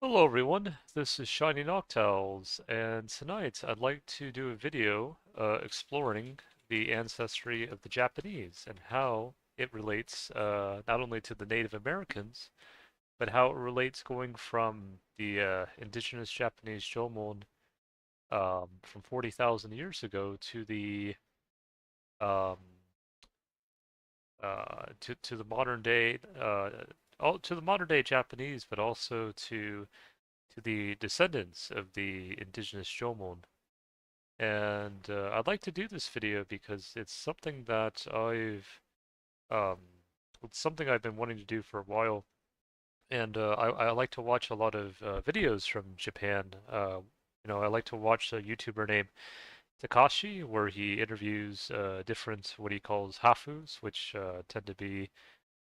Hello everyone, this is Shiny Noctowls, and tonight I'd like to do a video exploring the ancestry of the Japanese and how it relates not only to the Native Americans, but how it relates going from the indigenous Japanese Jomon from 40,000 years ago to the um, to the modern day to the modern day Japanese, but also to the descendants of the indigenous Jomon. And I'd like to do this video because um, it's something I've been wanting to do for a while. And I like to watch a lot of videos from Japan. I like to watch a YouTuber named Takashi, where he interviews different what he calls Hafus, which tend to be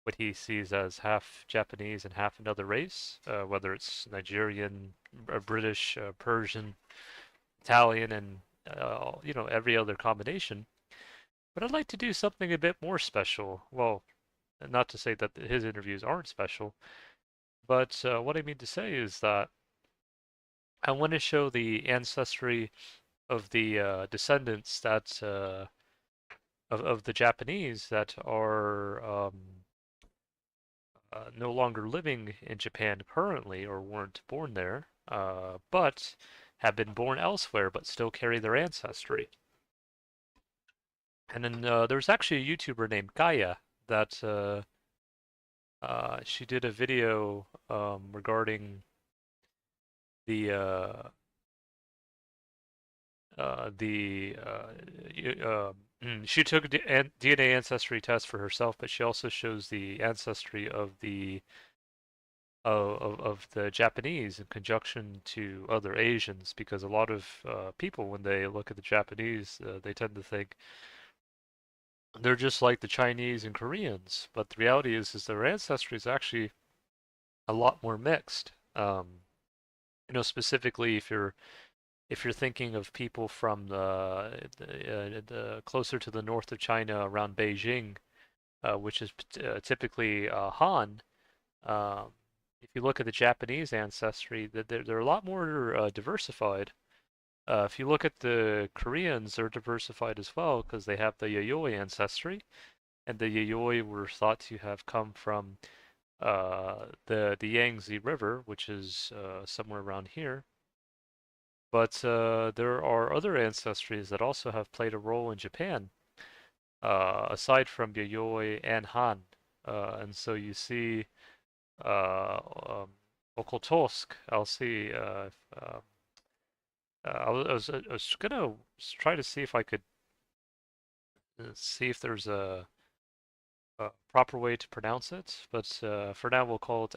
what he sees as half Japanese and half another race, whether it's Nigerian, British, Persian, Italian, and every other combination. But I'd like to do something a bit more special. Well, not to say that his interviews aren't special, but what I mean to say is that I want to show the ancestry of the descendants of the Japanese that are no longer living in Japan currently or weren't born there, but have been born elsewhere but still carry their ancestry. And then there's actually a YouTuber named Gaia that she did a video regarding the the she took a DNA ancestry test for herself, but she also shows the ancestry of of the Japanese in conjunction to other Asians, because a lot of people, when they look at the Japanese, they tend to think they're just like the Chinese and Koreans, but the reality is their ancestry is actually a lot more mixed. Specifically if you're thinking of people from the closer to the north of China around Beijing, which is typically Han. Um, if you look at the Japanese ancestry, they're a lot more diversified. If you look at the Koreans, they're diversified as well because they have the Yayoi ancestry, and the Yayoi were thought to have come from the Yangtze River, which is somewhere around here. But there are other ancestries that also have played a role in Japan, aside from Yayoi and Han. And so you see uh, um, Okotosk. I'll see. I was gonna try to see if I could see if there's a proper way to pronounce it, but for now we'll call it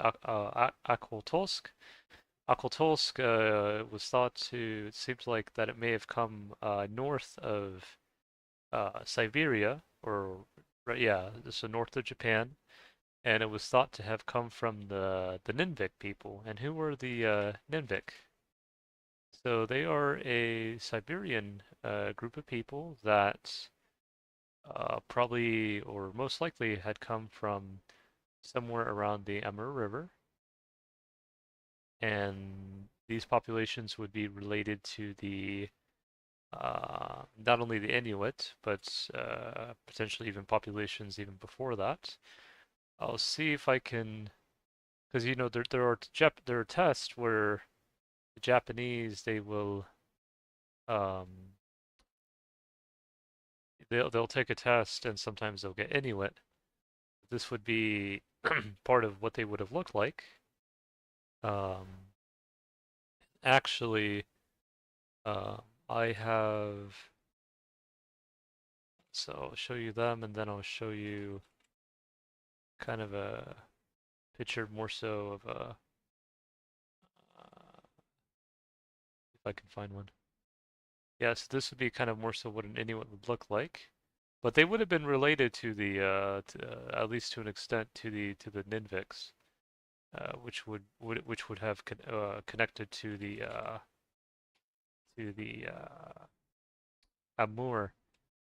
Akoltosk. Akoltolsk was thought to, it seems like that it may have come north of Siberia, or right, yeah, so north of Japan, and it was thought to have come from the Ninvik people. And who were the Ninvik? So they are a Siberian group of people that probably or most likely had come from somewhere around the Amur River, and these populations would be related to the not only the Inuit, but potentially even populations even before that. I'll see if I can, because there are tests where the Japanese um, they'll take a test and sometimes they'll get Inuit. This would be part of what they would have looked like. Um, actually, uh, I have so I'll show you them and then I'll show you kind of a picture more so of a if I can find one. Yeah, so this would be kind of more so what an Inuit would look like, but they would have been related to at least to an extent to the Ninviks, which would have connected to the Amur,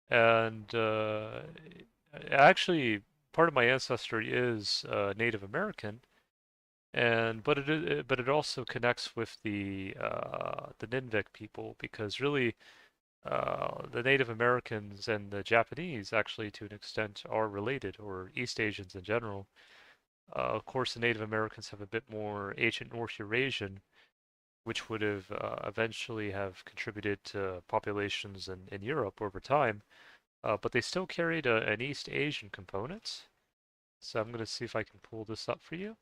and actually part of my ancestry is Native American, and but it also connects with the Ninvik people because really the Native Americans and the Japanese actually to an extent are related, or East Asians in general. Of course, the Native Americans have a bit more ancient North Eurasian, which would have eventually have contributed to populations in Europe over time, but they still carried an East Asian component. So I'm going to see if I can pull this up for you.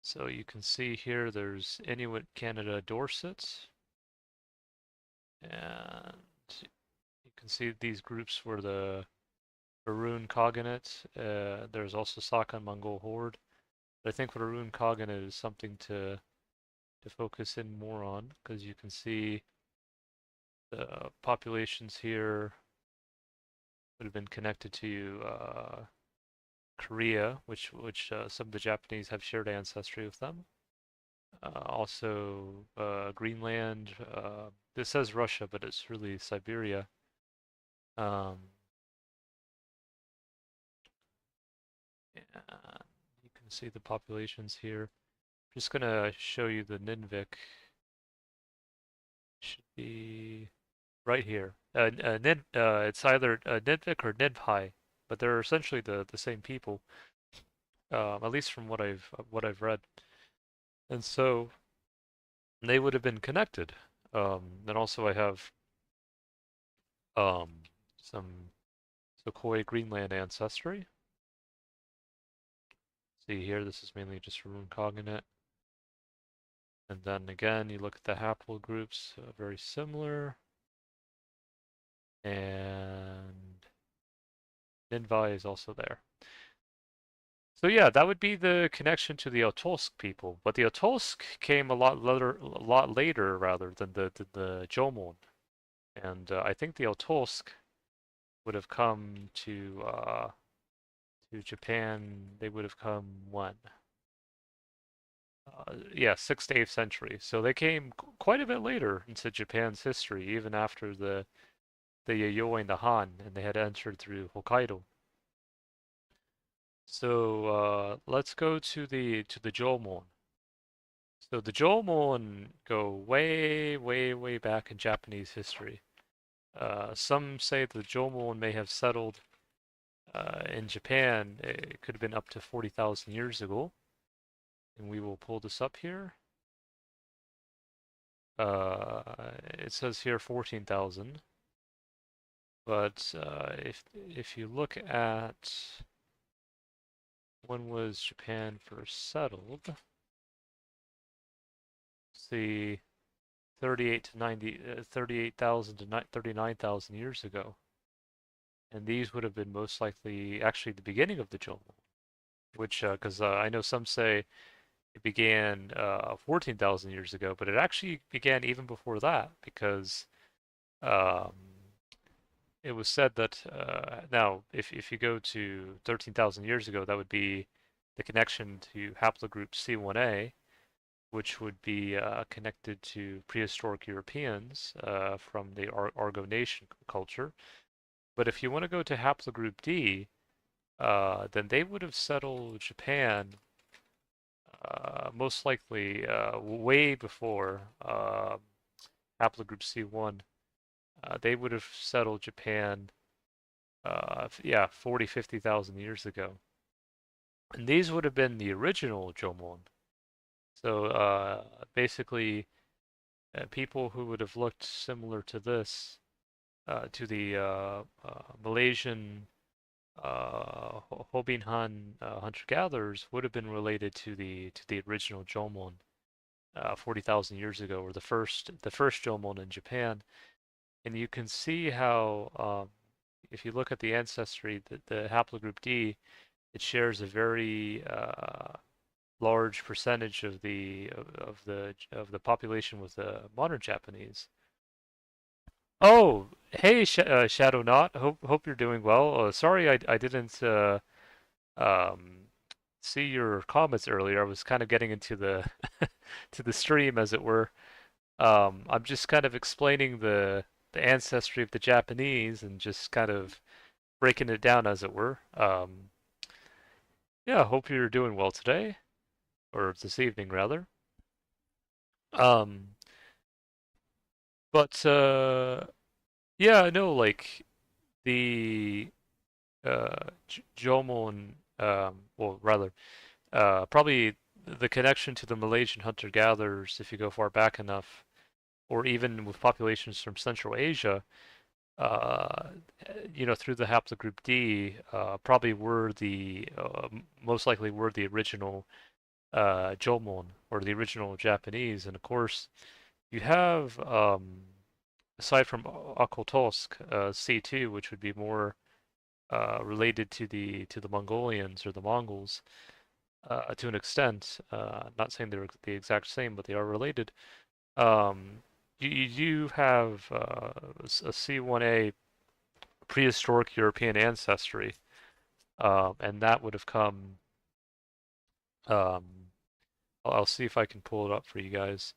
So you can see here there's Inuit Canada Dorset, and you can see these groups were the Maroon Cognate. There's also Sakan Mongol Horde. But I think Maroon Cognate is something to focus in more on because you can see the populations here would have been connected to Korea, which some of the Japanese have shared ancestry with them. Also Greenland. This says Russia, but it's really Siberia. Um, and you can see the populations here. Just gonna show you the Ninvik. Should be right here. It's either Nidvik or Nidpai, but they're essentially the same people, at least from what I've read. And so they would have been connected. Then also I have um, some Sokoi Greenland ancestry. See here, this is mainly just rune cognate. And then again, you look at the haplogroups, very similar. And Ninvai is also there. So yeah, that would be the connection to the Otolsk people, but the Otolsk came a lot later rather than the Jomon, and I think the Otolsk would have come to Japan. They would have come when? Yeah, 6th to 8th century. So they came quite a bit later into Japan's history, even after the Yayoi and the Han, and they had entered through Hokkaido. So let's go to the Jomon. So the Jomon go way, way, way back in Japanese history. Some say the Jomon may have settled in Japan. It could have been up to 40,000 years ago. And we will pull this up here. Uh, it says here 14,000. But if you look at when was Japan first settled, see 38,000 to 39,000 years ago. And these would have been most likely actually the beginning of the Jomon, which, because I know some say it began 14,000 years ago, but it actually began even before that because um, it was said that now if you go to 13,000 years ago, that would be the connection to haplogroup C1a, which would be connected to prehistoric Europeans from the Argonation culture. But if you want to go to haplogroup D, then they would have settled Japan most likely way before haplogroup C1. They would have settled Japan, yeah, 40, 50,000 years ago. And these would have been the original Jomon. So basically, people who would have looked similar to this, to the Malaysian Hobinhan hunter-gatherers would have been related to the original Jomon 40,000 years ago, or the first Jomon in Japan. And you can see how if you look at the ancestry, the haplogroup D, it shares a very large percentage of the population with the modern Japanese. Oh, hey, Shadow Knot. Hope you're doing well. Sorry, I didn't um, see your comments earlier. I was kind of getting into the to the stream, as it were. I'm just kind of explaining the ancestry of the Japanese and just kind of breaking it down, as it were. Yeah, hope you're doing well today, or this evening rather. Um, but yeah, no, like the J Jomon, well, rather, probably the connection to the Malaysian hunter-gatherers, if you go far back enough, or even with populations from Central Asia, uh, through the haplogroup D, probably were most likely were the original Jomon or the original Japanese, and of course you have aside from Okhotsk, C2, which would be more related to the Mongolians or the Mongols to an extent. Not saying they're the exact same, but they are related. Um, you do have a C1A prehistoric European ancestry, and that would have come. Um, I'll see if I can pull it up for you guys.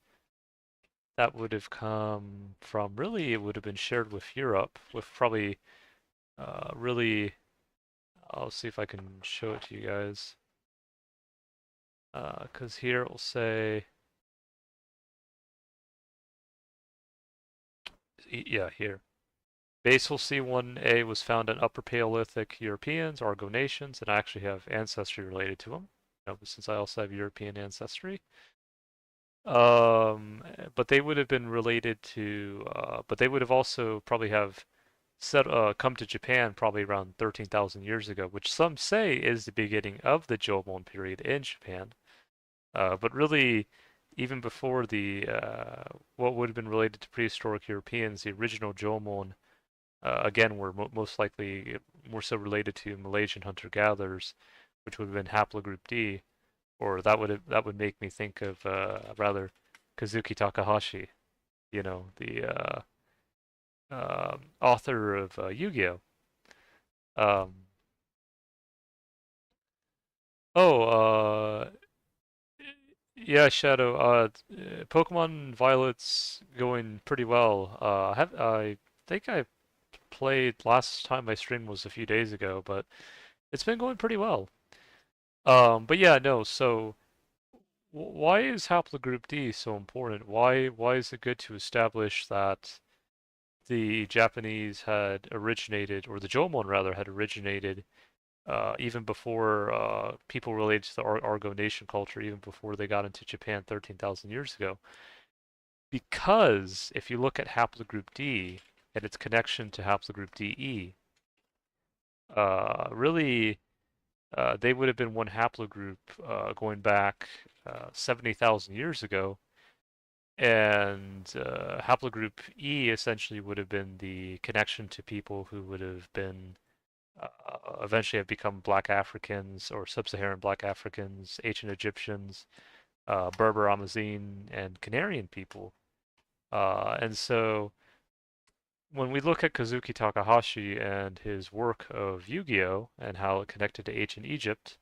That would have come from really, it would have been shared with Europe, with probably really. I'll see if I can show it to you guys. Because here it will say, yeah, here. Basal C1A was found in Upper Paleolithic Europeans, Argonaceans, and I actually have ancestry related to them, since I also have European ancestry. But they would have been related to, but they would have also probably have come to Japan probably around 13,000 years ago, which some say is the beginning of the Jomon period in Japan. But really, even before the what would have been related to prehistoric Europeans, the original Jomon, again, were most likely more so related to Malaysian hunter-gatherers, which would have been haplogroup D, or that would make me think of rather Kazuki Takahashi, the author of Yu-Gi-Oh. Um, oh, yeah, Shadow. Pokemon Violet's going pretty well. I think I played last time I streamed was a few days ago, but it's been going pretty well. But yeah, no. So why is haplogroup D so important? Why is it good to establish that the Japanese had originated, or the Jomon rather, had originated even before people related to the Argo Nation culture, even before they got into Japan 13,000 years ago? Because if you look at haplogroup D and its connection to haplogroup DE, really they would have been one haplogroup going back 70,000 years ago, and haplogroup E essentially would have been the connection to people who would have been eventually have become Black Africans or Sub-Saharan Black Africans, ancient Egyptians, Berber, Amazigh, and Canarian people. And so when we look at Kazuki Takahashi and his work of Yu-Gi-Oh! And how it connected to ancient Egypt,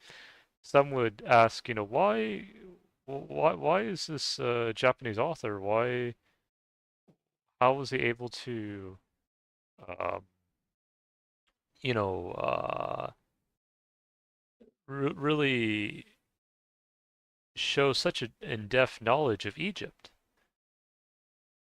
some would ask, why is this Japanese author? How was he able to, uh, you know, really show such an in-depth knowledge of Egypt?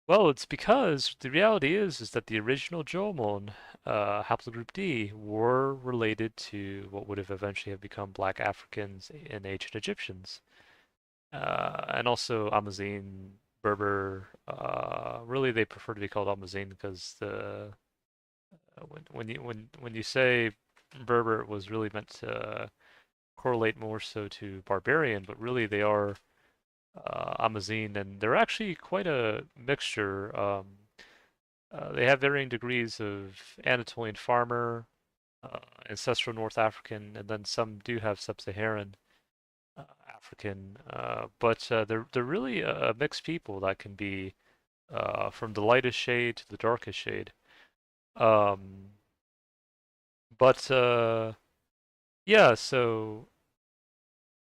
Well, it's because the reality is that the original Jomon, haplogroup D, were related to what would have eventually have become Black Africans and ancient Egyptians, and also Amazigh, Berber. Really, they prefer to be called Amazigh because when you say Berber, it was really meant to correlate more so to barbarian, but really they are Amazigh, and they're actually quite a mixture. They have varying degrees of Anatolian farmer, ancestral North African, and then some do have sub-Saharan African. But they're really a mixed people that can be from the lightest shade to the darkest shade. Um, but yeah, so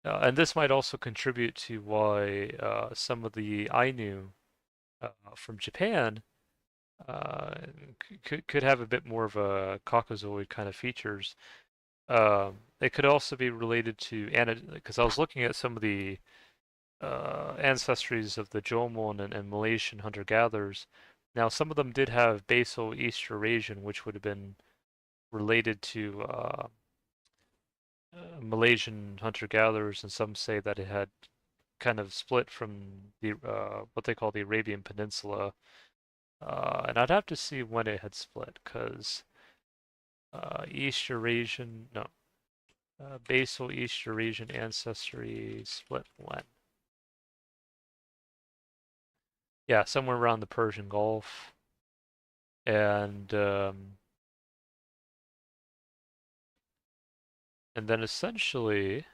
and this might also contribute to why some of the Ainu from Japan uh, could have a bit more of a Caucasoid kind of features. It could also be related to, because I was looking at some of the ancestries of the Jomon and Malaysian hunter-gatherers. Now, some of them did have basal East Eurasian, which would have been related to Malaysian hunter-gatherers, and some say that it had kind of split from the what they call the Arabian Peninsula. And I'd have to see when it had split, because East Eurasian, no, basal East Eurasian ancestry split when? Yeah, somewhere around the Persian Gulf. And and then essentially,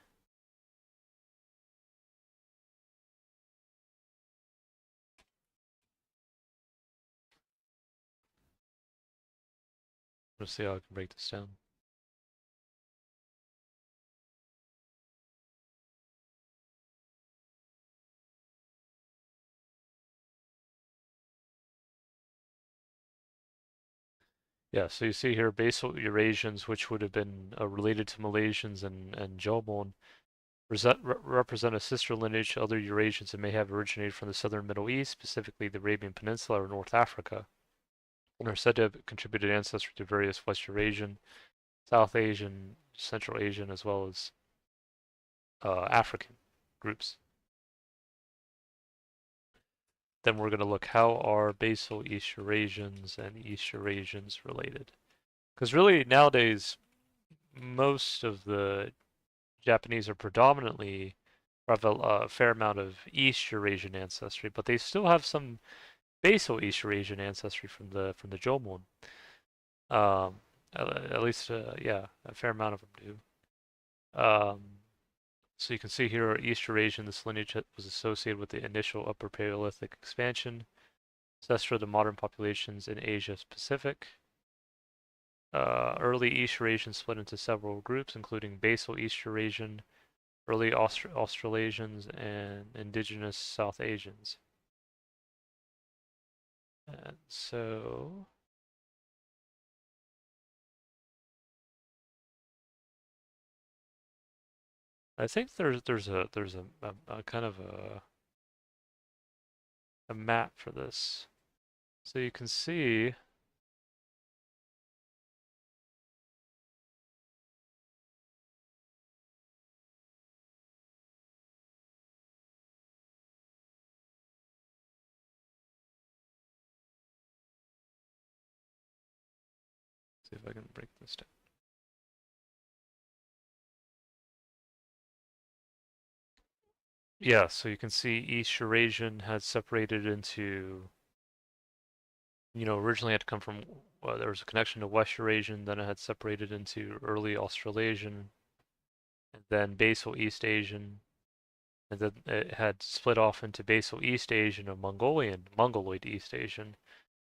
let's see how I can break this down. Yeah, so you see here basal Eurasians, which would have been related to Malaysians and Jomon, represent a sister lineage to other Eurasians that may have originated from the southern Middle East, specifically the Arabian Peninsula or North Africa, and are said to have contributed ancestry to various West Eurasian, South Asian, Central Asian, as well as African groups. Then we're going to look how are basal East Eurasians and East Eurasians related. Because really nowadays, most of the Japanese are predominantly have a fair amount of East Eurasian ancestry, but they still have some basal East Eurasian ancestry from the Jomon. At least, yeah, a fair amount of them do. So you can see here, East Eurasian, this lineage was associated with the initial Upper Paleolithic expansion, ancestral to modern populations in Asia Pacific. Early East Eurasian split into several groups, including basal East Eurasian, early Australasians, and indigenous South Asians. And so I think there's a kind of a map for this. So you can see, see if I can break this down. Yeah, so you can see East Eurasian had separated into, originally had to come from, there was a connection to West Eurasian, then it had separated into early Australasian, and then basal East Asian, and then it had split off into basal East Asian and Mongoloid East Asian.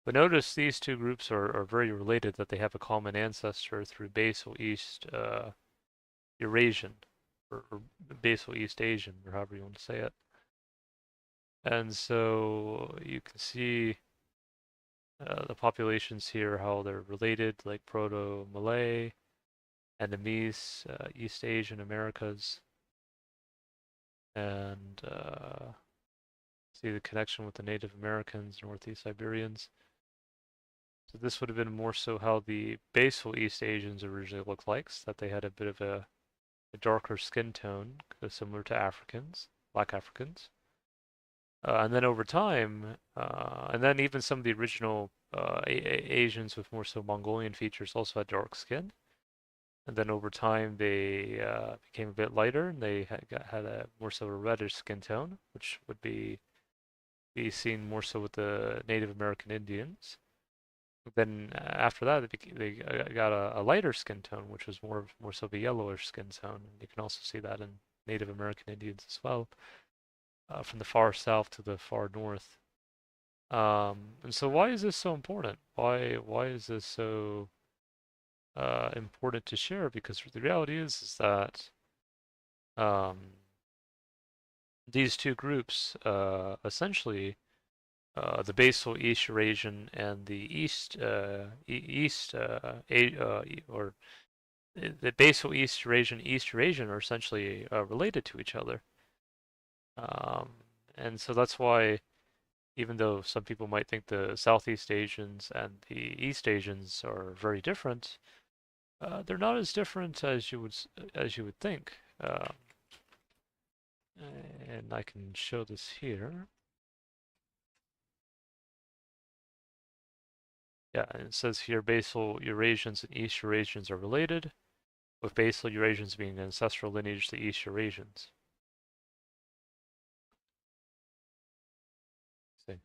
But notice these two groups are very related, that they have a common ancestor through basal East Eurasian, or basal East Asian, or however you want to say it. And so you can see the populations here, how they're related, like Proto-Malay, Annamese, East Asian, Americas, and see the connection with the Native Americans, Northeast Siberians. So this would have been more so how the basal East Asians originally looked like, so that they had a bit of a darker skin tone, similar to Africans, Black Africans. And then over time, and then even some of the original Asians with more so Mongolian features also had dark skin. And then over time, they became a bit lighter, and they had a more so a reddish skin tone, which would be seen more so with the Native American Indians. Then after that, they got a lighter skin tone, which was more so of a yellowish skin tone. And you can also see that in Native American Indians as well, from the far south to the far north. And so why is this so important? Why is this so important to share? Because the reality is that um, these two groups, essentially, the basal East Eurasian and the East East or the basal East Eurasian are essentially related to each other. Um, and so that's why, even though some people might think the Southeast Asians and the East Asians are very different, they're not as different as you would think. And I can show this here. Yeah, and it says here basal Eurasians and East Eurasians are related, with basal Eurasians being an ancestral lineage to East Eurasians. See.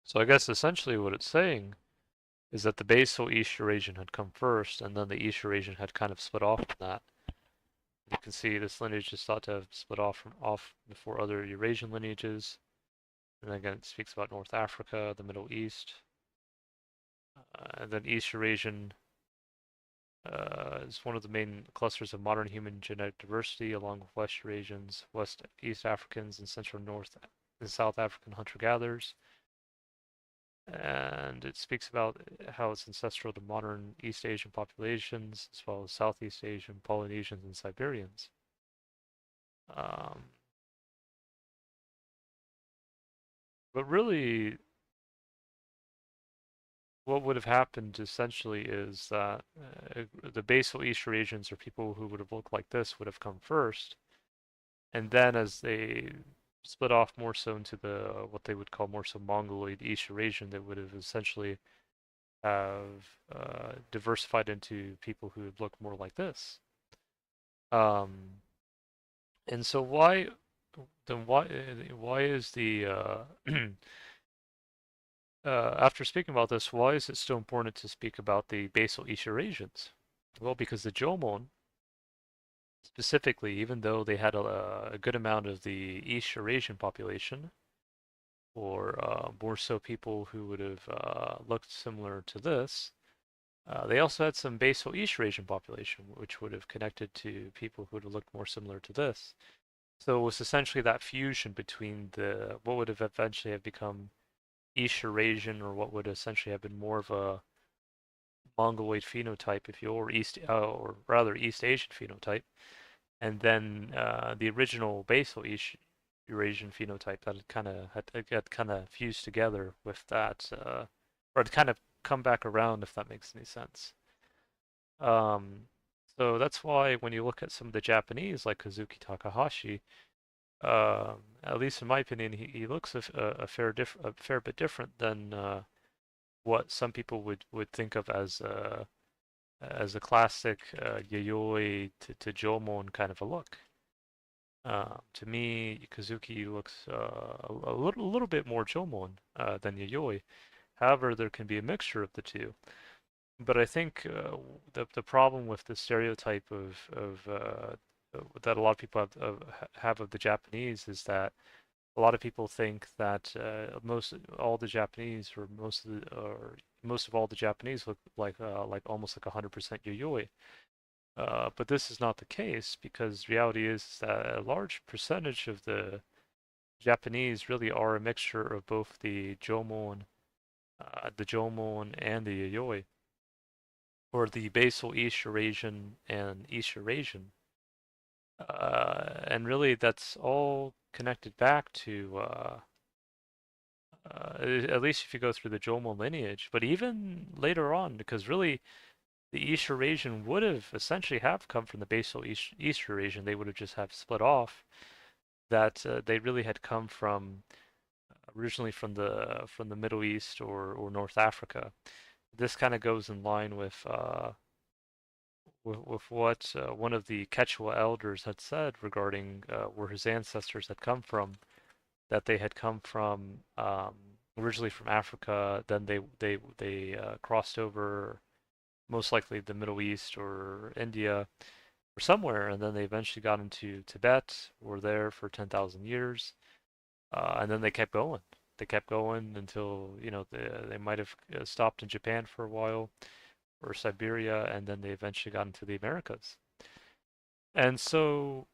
So I guess essentially what it's saying is that the basal East Eurasian had come first, and then the East Eurasian had kind of split off from that. You can see this lineage is thought to have split off before other Eurasian lineages. And again, it speaks about North Africa, the Middle East, and then East Eurasian is one of the main clusters of modern human genetic diversity, along with West Eurasians, West East Africans, and Central North and South African hunter-gatherers. And it speaks about how it's ancestral to modern East Asian populations, as well as Southeast Asian, Polynesians, and Siberians. Um, but really, what would have happened essentially is that the basal East Eurasians, or people who would have looked like this, would have come first, and then as they split off more so into the what they would call more so Mongoloid East Eurasian, they would have essentially have diversified into people who would look more like this. Um, and so why is the after speaking about this, why is it so important to speak about the basal East Eurasians? Well, because the Jomon, specifically, even though they had a good amount of the East Eurasian population, or more so people who would have looked similar to this, they also had some basal East Eurasian population, which would have connected to people who would have looked more similar to this. So it was essentially that fusion between the what would have eventually have become East Eurasian, or what would essentially have been more of a Mongoloid phenotype, if you will, or rather East Asian phenotype, and then the original basal East Eurasian phenotype that had kind of fused together with that, or had kind of come back around, if that makes any sense. Um, so that's why when you look at some of the Japanese, like Kazuki Takahashi, at least in my opinion, he looks a fair bit different than what some people would think of as a classic Yayoi to Jomon kind of a look. To me, Kazuki looks a little bit more Jomon than Yayoi. However, there can be a mixture of the two. But I think the problem with the stereotype of that a lot of people have of the Japanese is that a lot of people think that most all the Japanese, or most of all the Japanese look like almost like 100% Yayoi. But this is not the case, because reality is that a large percentage of the Japanese really are a mixture of both the Jomon and the Yayoi, or the basal East Eurasian and East Eurasian. And really, that's all connected back to, at least if you go through the Jomon lineage, but even later on, because really the East Eurasian would have essentially have come from the basal East Eurasian. They would have just have split off. That they really had come from originally from the Middle East, or North Africa. This kind of goes in line with what one of the Quechua elders had said regarding where his ancestors had come from. That they had come from originally from Africa. Then they crossed over, most likely the Middle East or India or somewhere, and then they eventually got into Tibet, were there for 10,000 years, and then they kept going. They kept going until, they might have stopped in Japan for a while, or Siberia, and then they eventually got into the Americas. And so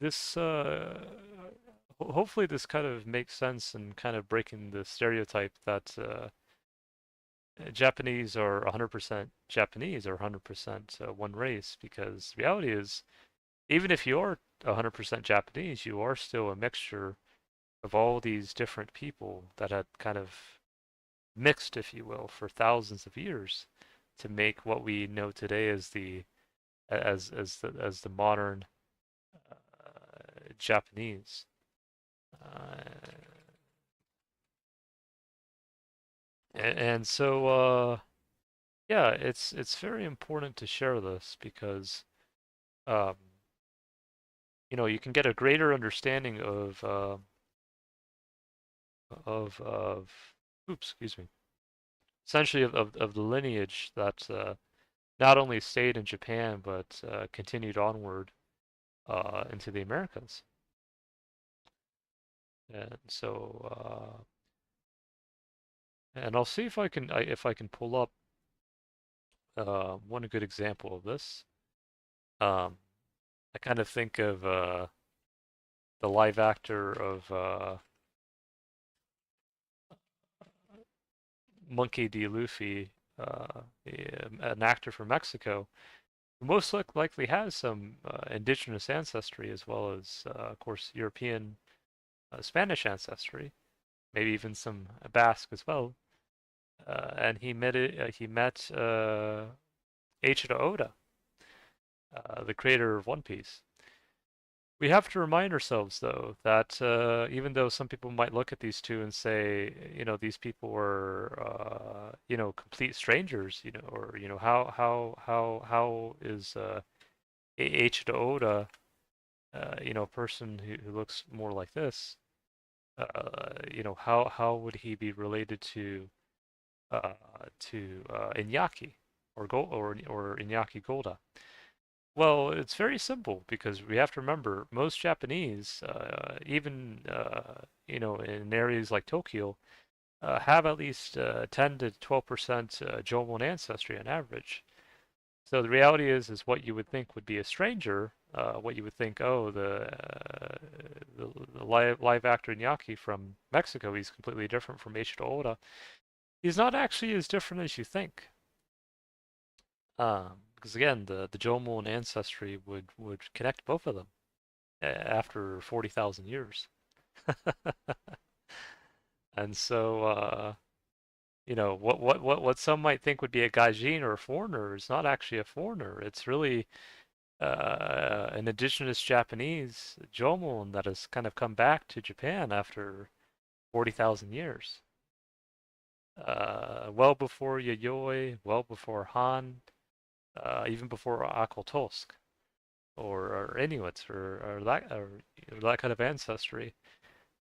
this, hopefully this kind of makes sense, and kind of breaking the stereotype that Japanese are 100% Japanese or 100% one race, because the reality is, even if you are 100% Japanese, you are still a mixture of all these different people that had kind of mixed, if you will, for thousands of years to make what we know today as the modern Japanese. Uh, and so yeah, it's very important to share this because um, you can get a greater understanding of oops, excuse me, essentially of the lineage that not only stayed in Japan but continued onward into the Americas. And so and I'll see if I can pull up one good example of this. Um, I kind of think of the live actor of Monkey D. Luffy, an actor from Mexico, who most likely has some indigenous ancestry as well as, of course, European, Spanish ancestry, maybe even some Basque as well. And he met Eiichiro Oda, the creator of One Piece. We have to remind ourselves, though, that even though some people might look at these two and say, these people were, complete strangers, or how is Eiichiro Oda, a person who looks more like this, how would he be related uh, to Iñaki or Iñaki Golda? Well, it's very simple because we have to remember most Japanese, even in areas like Tokyo, have at least 10 to 12% Jomon ancestry on average. So the reality is what you would think would be a stranger, what you would think, oh, the live actor Iñaki from Mexico, he's completely different from Eiichiro Oda. He's not actually as different as you think. Because again, the Jomon ancestry would connect both of them after 40,000 years. And so, what some might think would be a gaijin or a foreigner is not actually a foreigner. It's really an indigenous Japanese Jomon that has kind of come back to Japan after 40,000 years. Well before Yayoi, well before Han, even before Akoltosk. Or Inuits or that kind of ancestry.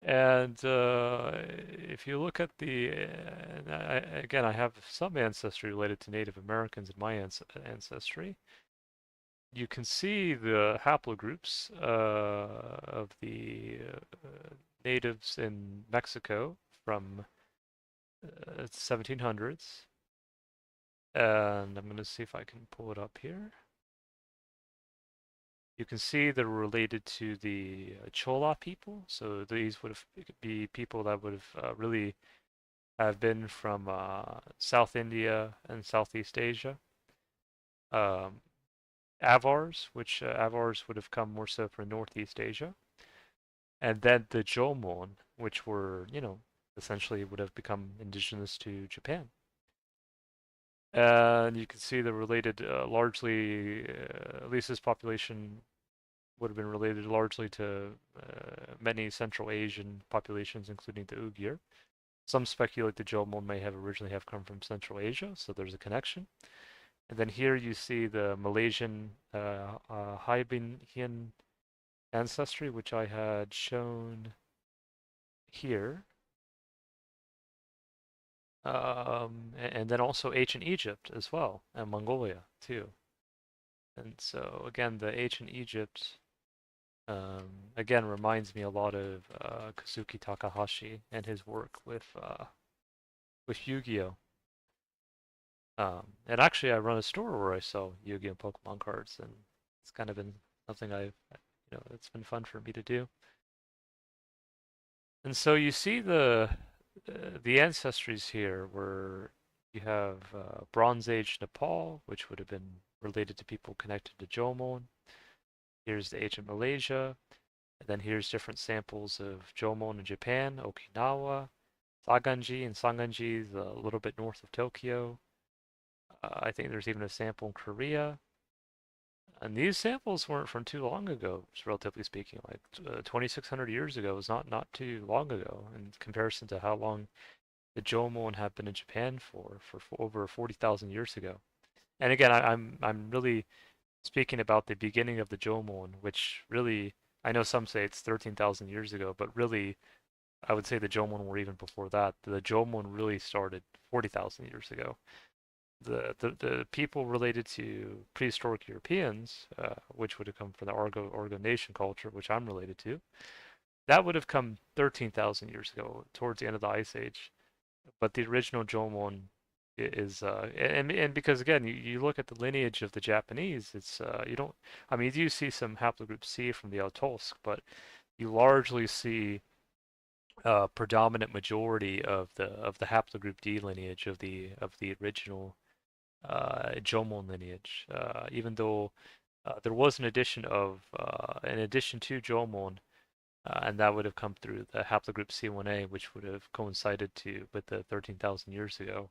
And if you look at again, I have some ancestry related to Native Americans in my ancestry. You can see the haplogroups of the natives in Mexico from 1700s. And I'm going to see if I can pull it up here. You can see they're related to the Chola people. So these would be people that would have really have been from South India and Southeast Asia. Um, Avars, which Avars would have come more so from Northeast Asia. And then the Jomon, which were, essentially would have become indigenous to Japan. And you can see they're related largely, at least this population would have been related largely to many Central Asian populations, including the Uyghur. Some speculate the Jomon may have originally have come from Central Asia, so there's a connection. And then here you see the Malaysian Haibin ancestry, which I had shown here. And then also ancient Egypt as well, and Mongolia too. And so again, the ancient Egypt again reminds me a lot of Kazuki Takahashi and his work with Yu-Gi-Oh. And actually, I run a store where I sell Yu-Gi-Oh Pokemon cards, and it's kind of been something it's been fun for me to do. And so you see the ancestries here were You have Bronze Age Nepal, which would have been related to people connected to Jomon. Here's the ancient Malaysia. And then here's different samples of Jomon in Japan, Okinawa, Saganji, and Sanganji is a little bit north of Tokyo. I think there's even a sample in Korea. And these samples weren't from too long ago, relatively speaking. Like 2,600 years ago is not too long ago in comparison to how long the Jomon have been in Japan for over 40,000 years ago. And again, I'm really speaking about the beginning of the Jomon, which really I know some say it's 13,000 years ago, but really I would say the Jomon were even before that. The Jomon really started 40,000 years ago. The people related to prehistoric Europeans, which would have come from the Argo Nation culture, which I'm related to, that would have come 13,000 years ago, towards the end of the Ice Age. But the original Jomon is, and because again, you look at the lineage of the Japanese, it's you don't, I mean, you do see some haplogroup C from the Altolsk, but you largely see predominant majority of the haplogroup D lineage of the original Jomon lineage, even though there was an addition to Jomon, and that would have come through the haplogroup C1a, which would have coincided with the 13,000 years ago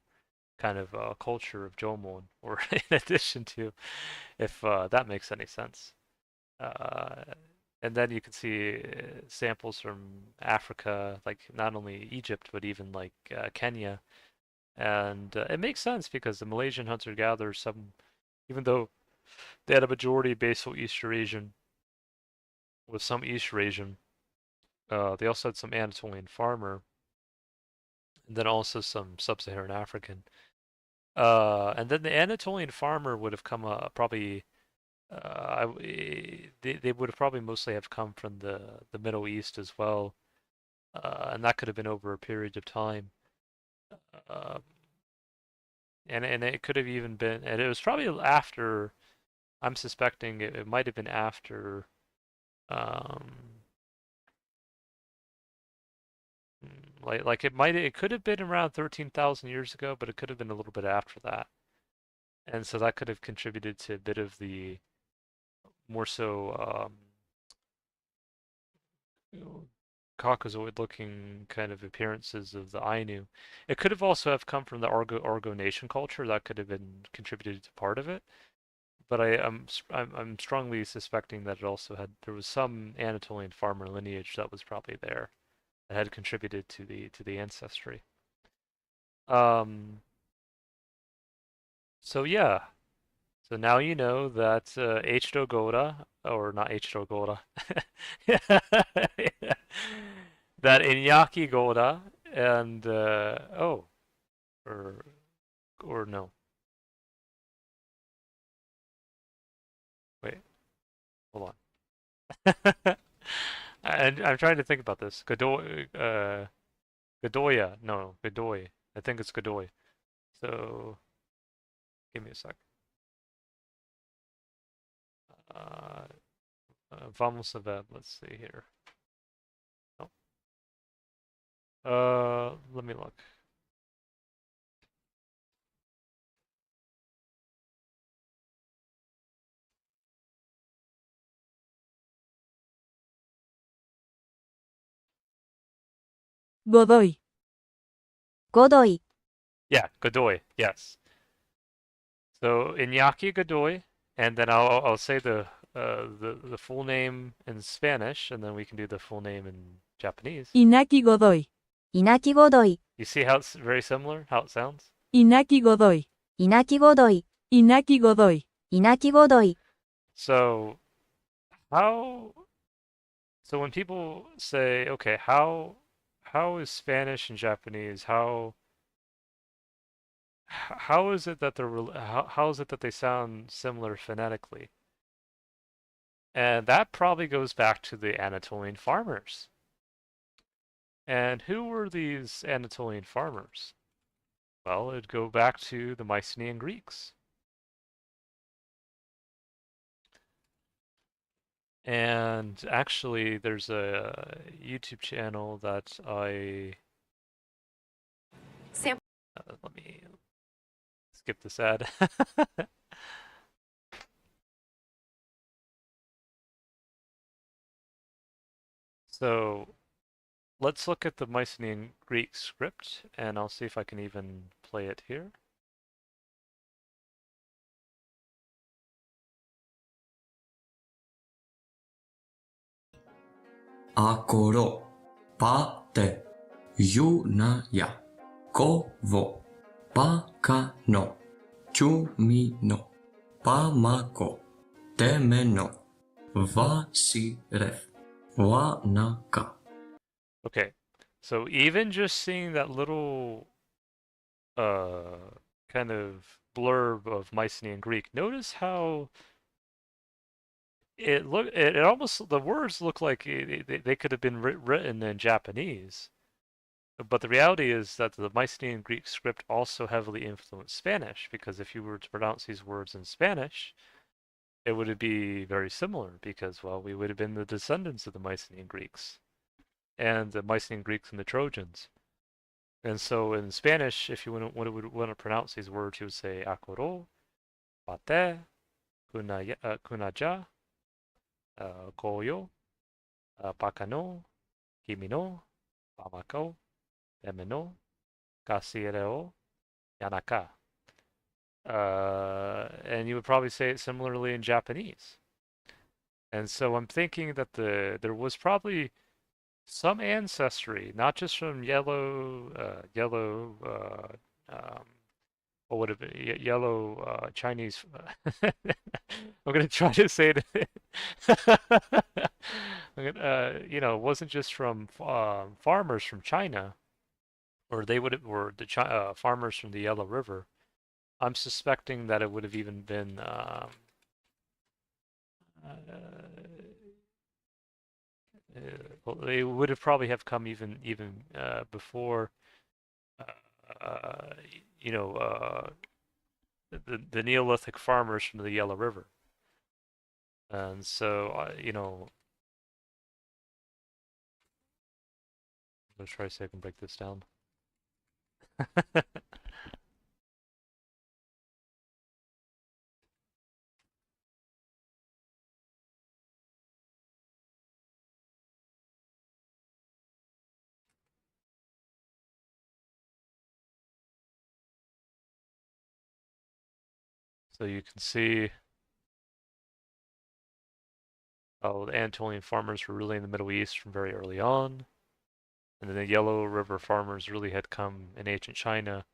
kind of culture of Jomon, or in addition to, if that makes any sense. Uh, and then you can see samples from Africa, like not only Egypt, but even like Kenya. And it makes sense because the Malaysian hunter-gatherers, even though they had a majority basal East Eurasian with some East Eurasian, they also had some Anatolian farmer, and then also some sub-Saharan African. And then the Anatolian farmer would have come probably they would have probably mostly have come from the Middle East as well, and that could have been over a period of time. Uh, and it could have even been, and it was probably after. I'm suspecting it might have been after. Um, it could have been around 13,000 years ago, but it could have been a little bit after that, and so that could have contributed to a bit of the more so you know, Caucasoid-looking kind of appearances of the Ainu. It could have also have come from the Argo Nation culture. That could have been contributed to part of it. But I'm strongly suspecting that there was some Anatolian farmer lineage that was probably there that had contributed to the ancestry. Um, so yeah. So now you know that H-do Gora, or not H-do Gora, that Inyaki Gora and oh, or or no, wait, hold on. And I'm trying to think about this. Godoya, no, Godoy. I think it's Godoy. So give me a sec. Uh, Vamos a ver. Let's see here. Oh. Let me look. Godoy. Godoy. Yeah, Godoy. Yes. So Iñaki Godoy, and then I'll say the full name in Spanish, and then we can do the full name in Japanese. Inaki Godoy. Inaki Godoy. You see how it's very similar, how it sounds? Inaki Godoy. Inaki Godoy. Inaki Godoy. Inaki Godoy. So how so when people say, okay, how is Spanish and Japanese? How is it that how is it that they sound similar phonetically? And that probably goes back to the Anatolian farmers. And who were these Anatolian farmers? Well, it'd go back to the Mycenaean Greeks. And actually, there's a YouTube channel that let me skip this ad. So let's look at the Mycenaean Greek script, and I'll see if I can even play it here. Akoro, pate, yunaya, kovo, pakano, chumino, pamako, temeno, vasiref, wanaka. Okay, so even just seeing that little kind of blurb of Mycenaean Greek, notice how it almost the words look like they could have been written in Japanese. But the reality is that the Mycenaean Greek script also heavily influenced Spanish, because if you were to pronounce these words in Spanish, it would be very similar because, well, we would have been the descendants of the Mycenaean Greeks and the Mycenaean Greeks and the Trojans. And so in Spanish, if you want to pronounce these words, you would say akoro, pate, kunaja, koyo, pakano, kimino, pamako, temeno, kasireo, yanaka. And you would probably say it similarly in Japanese. And so I'm thinking that there was probably some ancestry, not just from what would it be? Yellow Chinese. I'm gonna try to say it. It wasn't just from farmers from China, or they would have, or the farmers from the Yellow River. I'm suspecting that it would have even been they would have probably have come even before uh, uh, you know the Neolithic farmers from the Yellow River, and so let's try to see if I can break this down. So you can see the Anatolian farmers were really in the Middle East from very early on, and then the Yellow River farmers really had come in ancient China.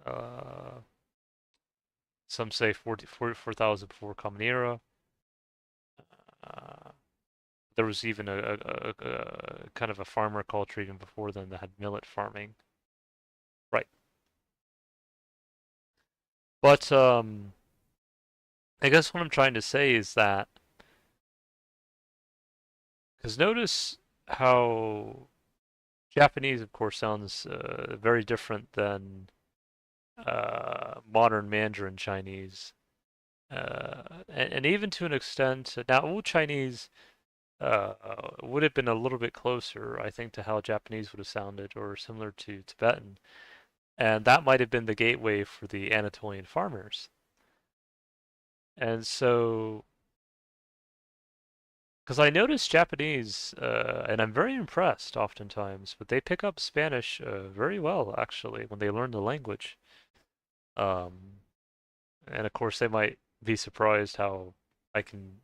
Uh, some say 44,000 before Common Era. Uh, there was even a kind of a farmer culture even before then that had millet farming. Right. But I guess what I'm trying to say is that because notice how Japanese, of course, sounds very different than modern Mandarin Chinese, and even to an extent, now Old Chinese would have been a little bit closer, I think, to how Japanese would have sounded, or similar to Tibetan, and that might have been the gateway for the Anatolian farmers. And so, because I noticed Japanese, and I'm very impressed oftentimes, but they pick up Spanish very well, actually, when they learn the language. Um, and of course, they might be surprised how I can,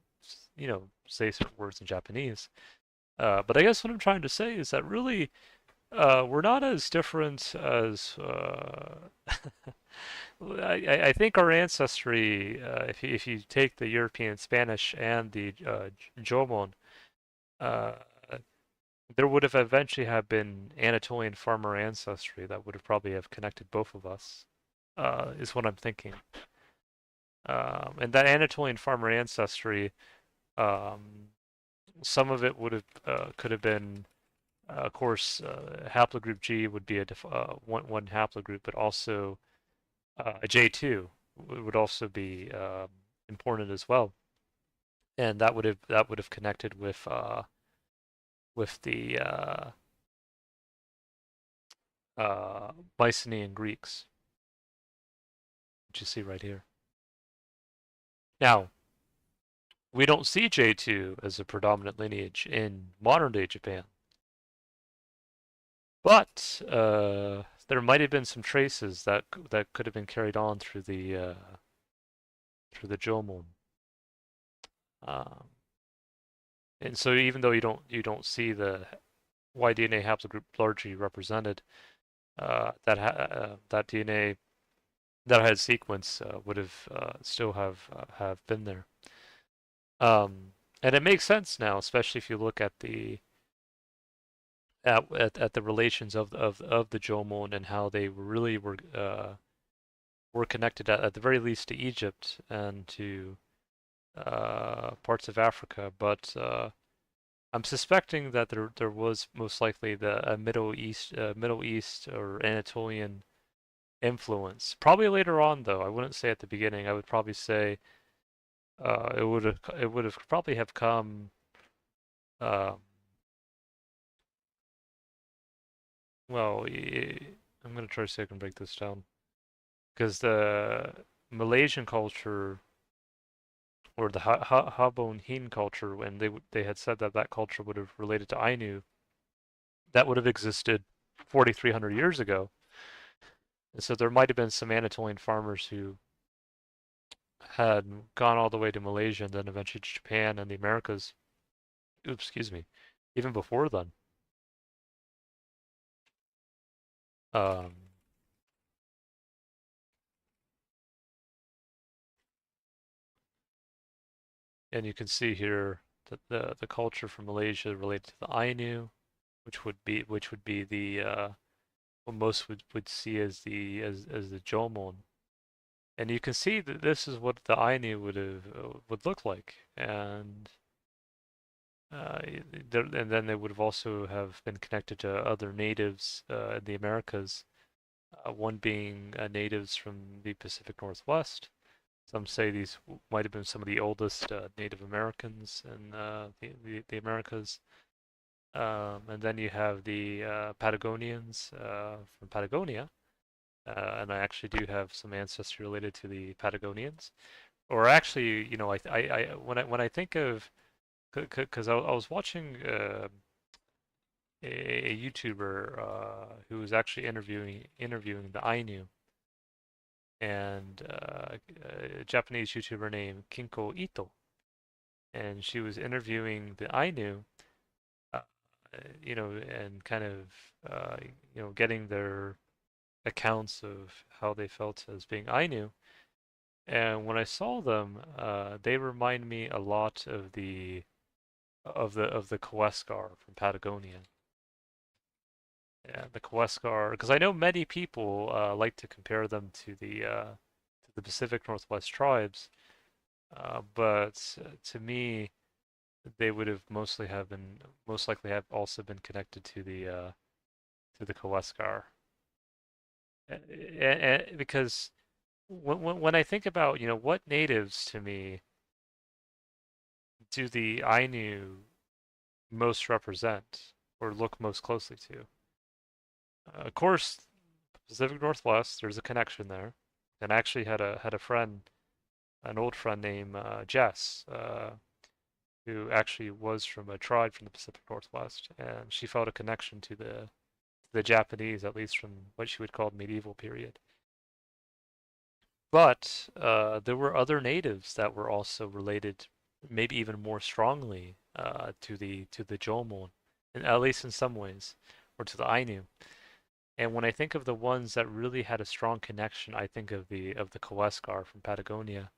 say certain words in Japanese. But I guess what I'm trying to say is that really, we're not as different as I think our ancestry, if you take the European Spanish and the Jomon, uh, there would have eventually have been Anatolian farmer ancestry that would have probably have connected both of us, is what I'm thinking. And that Anatolian farmer ancestry, um, some of it would have could have been, of course, haplogroup G would be one haplogroup, but also a J2 would also be important as well, and that would have connected with the Mycenaean Greeks. which you see right here. Now, we don't see J2 as a predominant lineage in modern-day Japan, but there might have been some traces that could have been carried on through the Jomon. Um, and so even though you don't see the Y-DNA haplogroup largely represented, that DNA that had sequence would have still have been there. And it makes sense now, especially if you look at the relations of the Jomon and how they really were connected at the very least to Egypt and to parts of Africa. But I'm suspecting that there was most likely the Middle East or Anatolian influence. Probably later on, though. I wouldn't say at the beginning. I would probably say it would have probably have come. Um, well, I'm gonna try to see if I can break this down because the Malaysian culture or the Habon Hin culture, when they had said that that culture would have related to Ainu, that would have existed 4,300 years ago. And so there might have been some Anatolian farmers who had gone all the way to Malaysia and then eventually to Japan and the Americas. Oops, excuse me. Even before then. Um, and you can see here that the culture from Malaysia related to the Ainu, which would be the what most would see as the Jomon. And you can see that this is what the Ainu would look like, and uh, and then they would have also have been connected to other natives in the Americas. One being natives from the Pacific Northwest. Some say these might have been some of the oldest Native Americans in the Americas. And then you have the Patagonians from Patagonia, and I actually do have some ancestry related to the Patagonians. Or actually, when I think of, because I was watching a YouTuber who was actually interviewing the Ainu, and a Japanese YouTuber named Kinko Ito, and she was interviewing the Ainu, uh, and kind of getting their accounts of how they felt as being Ainu. And when I saw them, they remind me a lot of the Kawesqar from Patagonia. Yeah, the Kawesqar, because I know many people like to compare them to the Pacific Northwest tribes, but to me, they would have most likely have also been connected to the Kawesqar, because when I think about what natives to me do the Ainu most represent or look most closely to? Of course, Pacific Northwest. There's a connection there, and I actually had a friend, an old friend named Jess, who actually was from a tribe from the Pacific Northwest, and she felt a connection to the Japanese, at least from what she would call the medieval period. But there were other natives that were also related, maybe even more strongly, to the Jomon, and at least in some ways, or to the Ainu. And when I think of the ones that really had a strong connection, I think of the Kawesqar from Patagonia.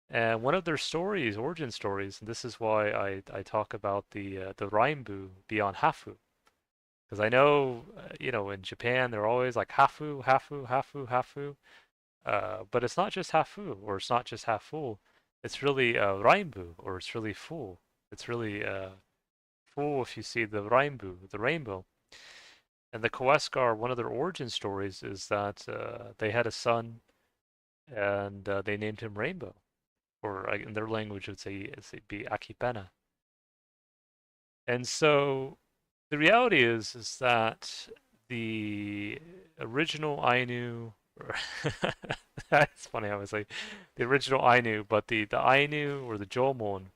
And one of their stories, origin stories, and this is why I talk about the Rainbu beyond Hafu, because I know in Japan they're always like Hafu, Hafu, Hafu, Hafu, but it's not just Hafu or it's not just half full. It's really Rainbu or it's really full. It's really full if you see the Rainbu, the rainbow. And the Kawesqar, one of their origin stories is that they had a son and they named him Rainbow, or in their language it'd be Akipena. And so the reality is that the original Ainu That's funny. I was like the original Ainu, but the Ainu or the Jomon,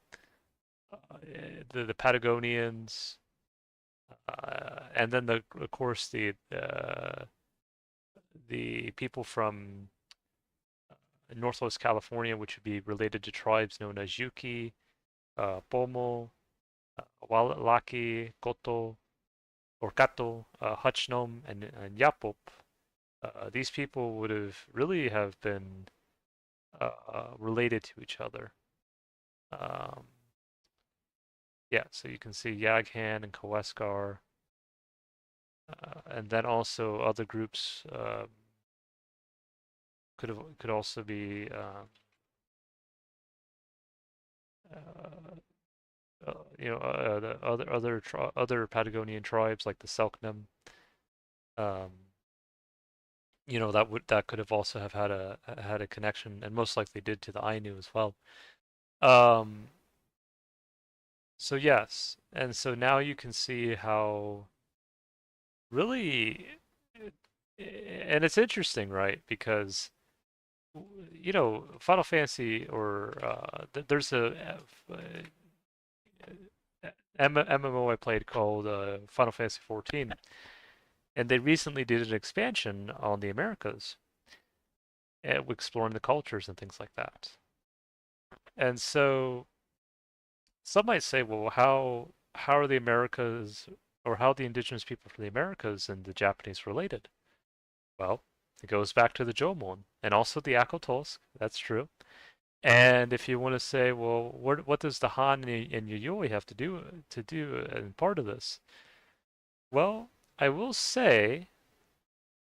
the Patagonians, and then of course the people from Northwest California, which would be related to tribes known as Yuki, Pomo, Walaki, Koto, or Kato, Hachnom, and Yapop. These people would have really have been related to each other. Um, yeah, so you can see Yaghan and Kawesqar, and then also other groups could also be uh, the other Patagonian tribes like the Selknam. Um, that could have also have had a connection, and most likely did, to the Ainu as well. Um, so yes, and so now you can see how really, and it's interesting, right? Because Final Fantasy or there's MMO I played called Final Fantasy 14, and they recently did an expansion on the Americas, exploring the cultures and things like that. And so some might say, well, how are the Americas, or how are the indigenous people from the Americas and the Japanese related? Well, it goes back to the Jomon and also the Akotolsk. That's true. And if you want to say, well, what does the Han and Yayoi have to do in part of this? Well, I will say,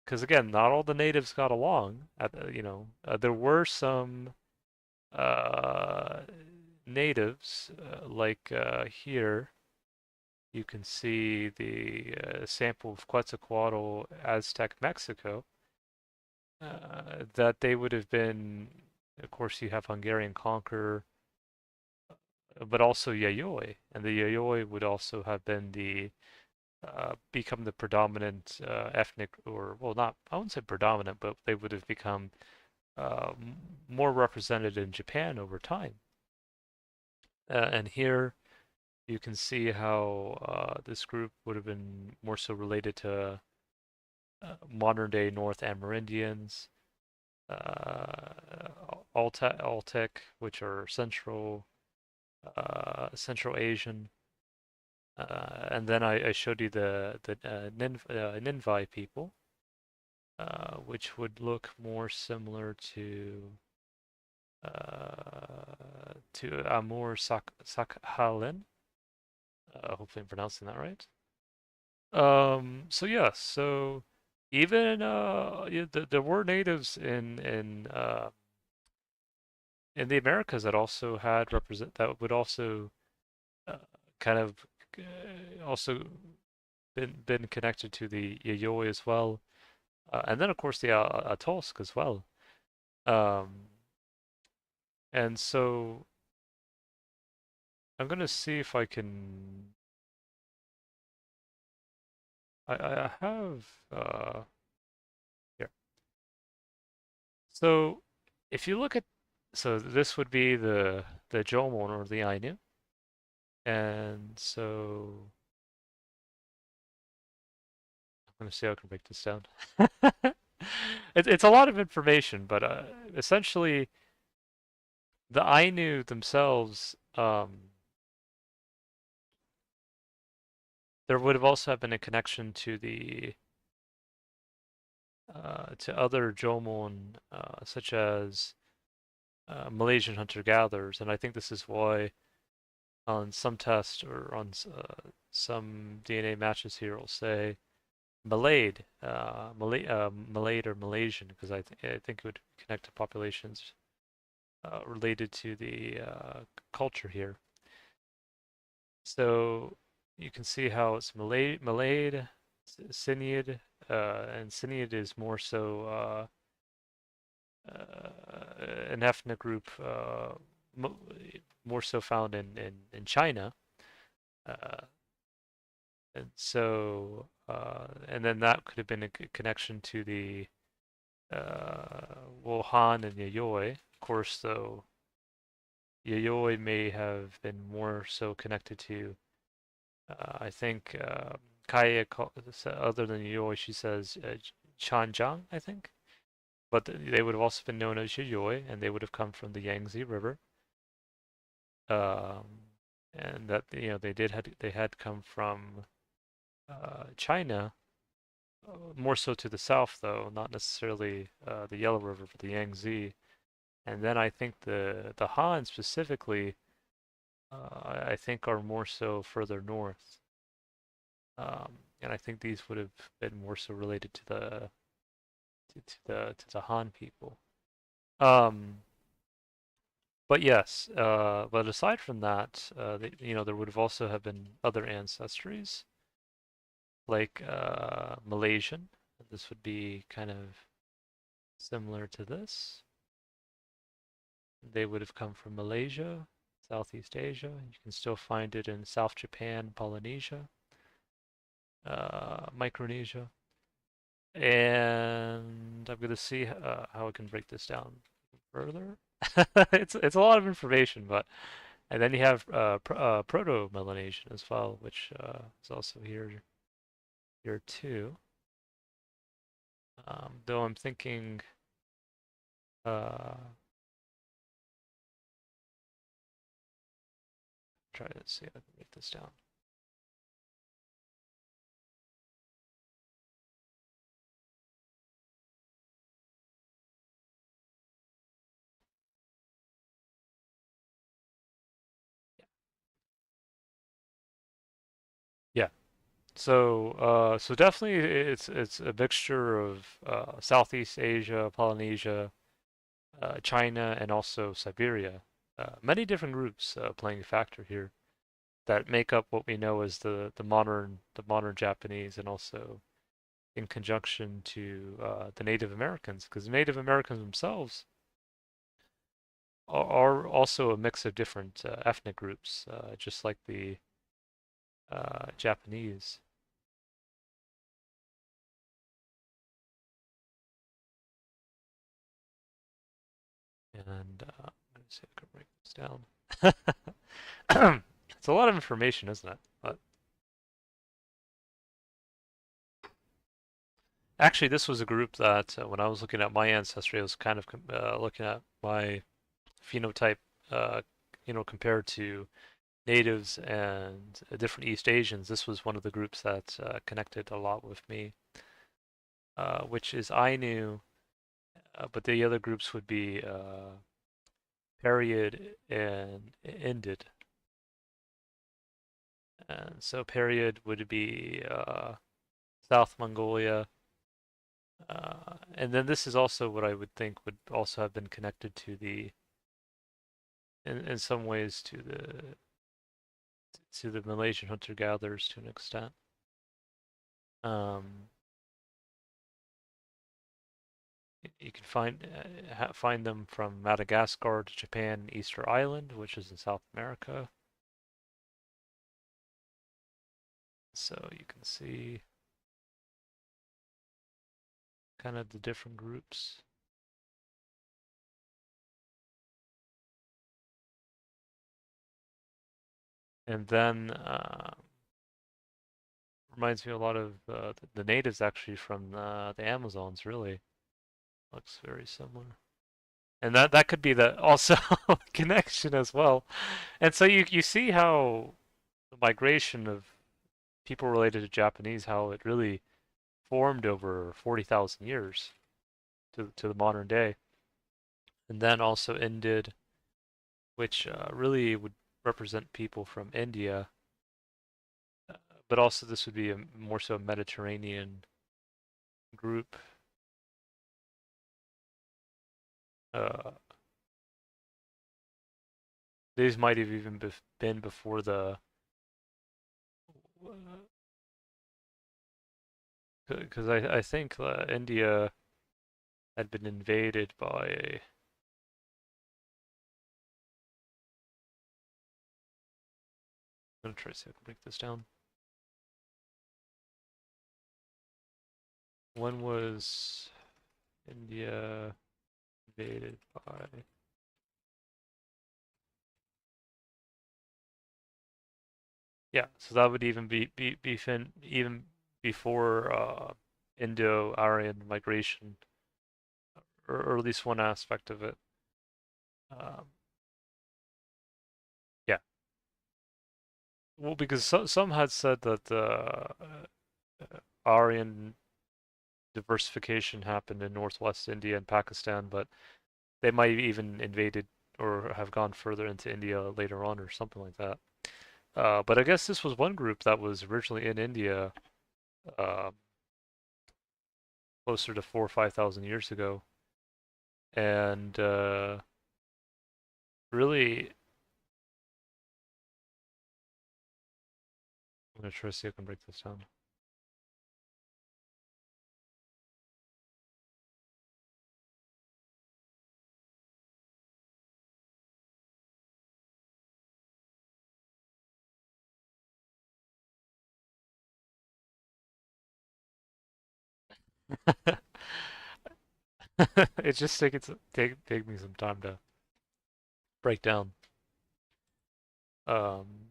because again, not all the natives got along. There were some uh, natives, like here you can see the sample of Quetzalcoatl Aztec Mexico. That they would have been, of course, you have Hungarian conqueror, but also Yayoi, and the Yayoi would also have been become the predominant ethnic, or well, not, I wouldn't say predominant, but they would have become uh, more represented in Japan over time. And here you can see how this group would have been more so related to modern day North Amerindians, Altec, which are Central Asian, and then I showed you the Ninvai people, which would look more similar to Amur Sakhalin. Hopefully I'm pronouncing that right. So yes, so even yeah, there were natives in the Americas that also had represent that would also uh, kind of also been connected to the Yayoi as well, and then of course the Atolsk as well. Um, and so I'm gonna see if I can. I have here. So if you look at, so this would be the Jomon or the Ainu, and so I'm gonna see how I can break this down. It's a lot of information, but essentially the Ainu themselves, there would have also been a connection to other Jomon, such as Malaysian hunter-gatherers, and I think this is why on some tests or on some DNA matches here, it'll say Malayed or Malaysian, because I think it would connect to populations related to the culture here. So you can see how it's Malayed, Siniad, and Siniad is more so an ethnic group mo more so found in China. Uh, and so, and then that could have been a connection to well, Han and Yayoi. Of course, though, Yayoi may have been more so connected to, I think, Kaya, other than Yayoi, she says Chanjiang, I think. But they would have also been known as Yayoi, and they would have come from the Yangtze River. Um, and that they had come from China, more so to the south though, not necessarily the Yellow River, but the Yangtze. And then I think the Han specifically, I think are more so further north. And I think these would have been more so related to the Han people. Um, but yes, but aside from that, there would have also have been other ancestries like Malaysian. This would be kind of similar to this. They would have come from Malaysia, Southeast Asia. You can still find it in South Japan, Polynesia, Micronesia. And I'm going to see how I can break this down further. It's a lot of information, but and then you have Proto-Melanesian as well, which is also here too. Though I'm thinking try to see if I can break this down. Yeah. So definitely it's a mixture of Southeast Asia, Polynesia, China, and also Siberia. Many different groups playing a factor here that make up what we know as the modern Japanese, and also in conjunction to the Native Americans, because Native Americans themselves are also a mix of different ethnic groups, just like the Japanese. And I'm going to see if I can break this down. It's a lot of information, isn't it? But actually, this was a group that when I was looking at my ancestry, I was kind of looking at my phenotype, uh, compared to natives and different East Asians. This was one of the groups that connected a lot with me, which is Ainu, but the other groups would be period and ended. And so period would be South Mongolia. And then this is also what I would think would also have been connected to in some ways to the Malaysian hunter-gatherers to an extent. Um, you can find them from Madagascar to Japan and Easter Island, which is in South America. So you can see kind of the different groups. And then reminds me a lot of the natives actually from the Amazons, really. Looks very similar. And that could be the also connection as well. And so you see how the migration of people related to Japanese, how it really formed over 40,000 years to the modern day. And then also ended, which really would represent people from India, uh, but also this would be more so a Mediterranean group. Uh, these might have even been before because I think India had been invaded by. I'm gonna try to see if I can break this down. When was India invaded by. Yeah, so that would even even before Indo-Aryan migration, or at least one aspect of it. Um, yeah, well, because some had said that Aryan diversification happened in northwest India and Pakistan, but they might have even invaded or have gone further into India later on or something like that. But I guess this was one group that was originally in India, uh, closer to 4 or 5 thousand years ago, and really, I'm gonna try to see if I can break this down. It's just take me some time to break down. Um,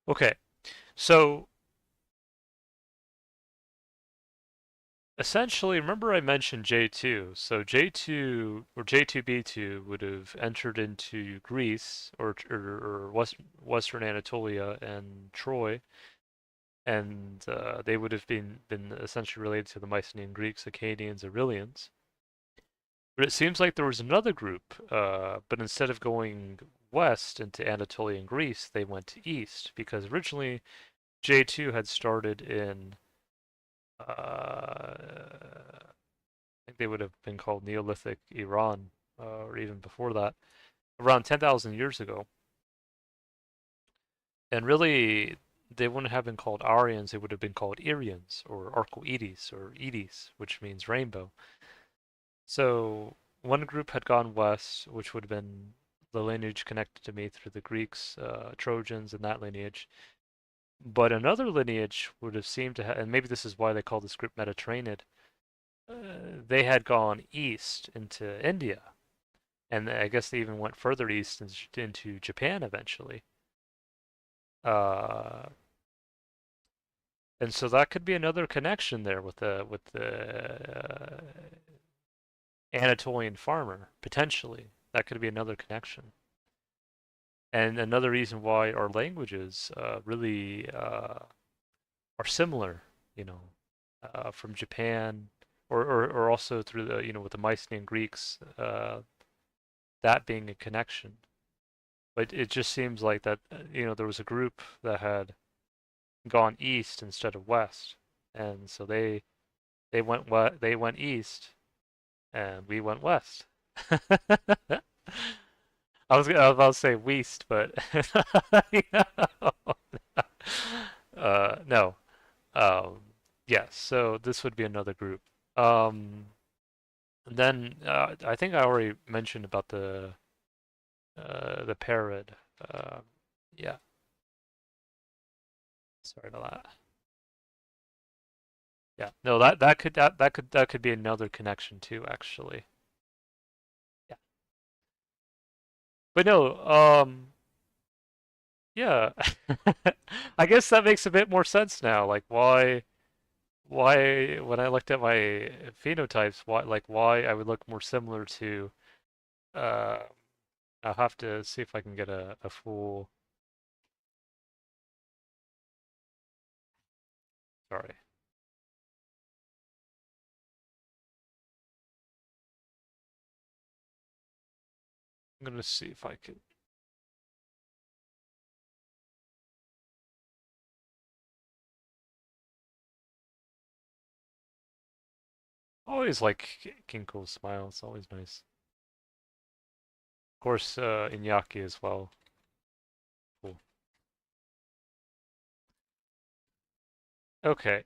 okay, so essentially, remember I mentioned J2. So J2 or J2B2 would have entered into Greece or Western Anatolia and Troy, and they would have been essentially related to the Mycenaean Greeks, Akkadians, Aurelians. But it seems like there was another group, but instead of going west into Anatolian Greece, they went east because originally J2 had started in I think they would have been called Neolithic Iran, or even before that, around 10,000 years ago. And really, they wouldn't have been called Aryans, they would have been called Irians or Arcoides or Edis, which means rainbow. So one group had gone west, which would have been the lineage connected to me through the Greeks, Trojans, and that lineage. But another lineage would have seemed to have, and maybe this is why they call this group Mediterranean, they had gone east into India. And I guess they even went further east into Japan eventually. Uh, and so that could be another connection there with the Anatolian farmer potentially. That could be another connection. And another reason why our languages really are similar, you know, from Japan, or also through the with the Mycenaean Greeks, that being a connection. But it just seems like that there was a group that had gone east instead of west, and so they went east, and we went west. I was about to say west, but no. Yes, so this would be another group. Um, then I think I already mentioned about the parrot. Yeah, sorry about that. Yeah, no, that could be another connection too, actually. Yeah, but no, yeah, I guess that makes a bit more sense now. Like why when I looked at my phenotypes, why I would look more similar to. Uh, I'll have to see if I can get a full. Sorry, I'm gonna see if I can. Always like Kinko's smile. It's always nice. Of course, Iñaki as well. Cool. Okay.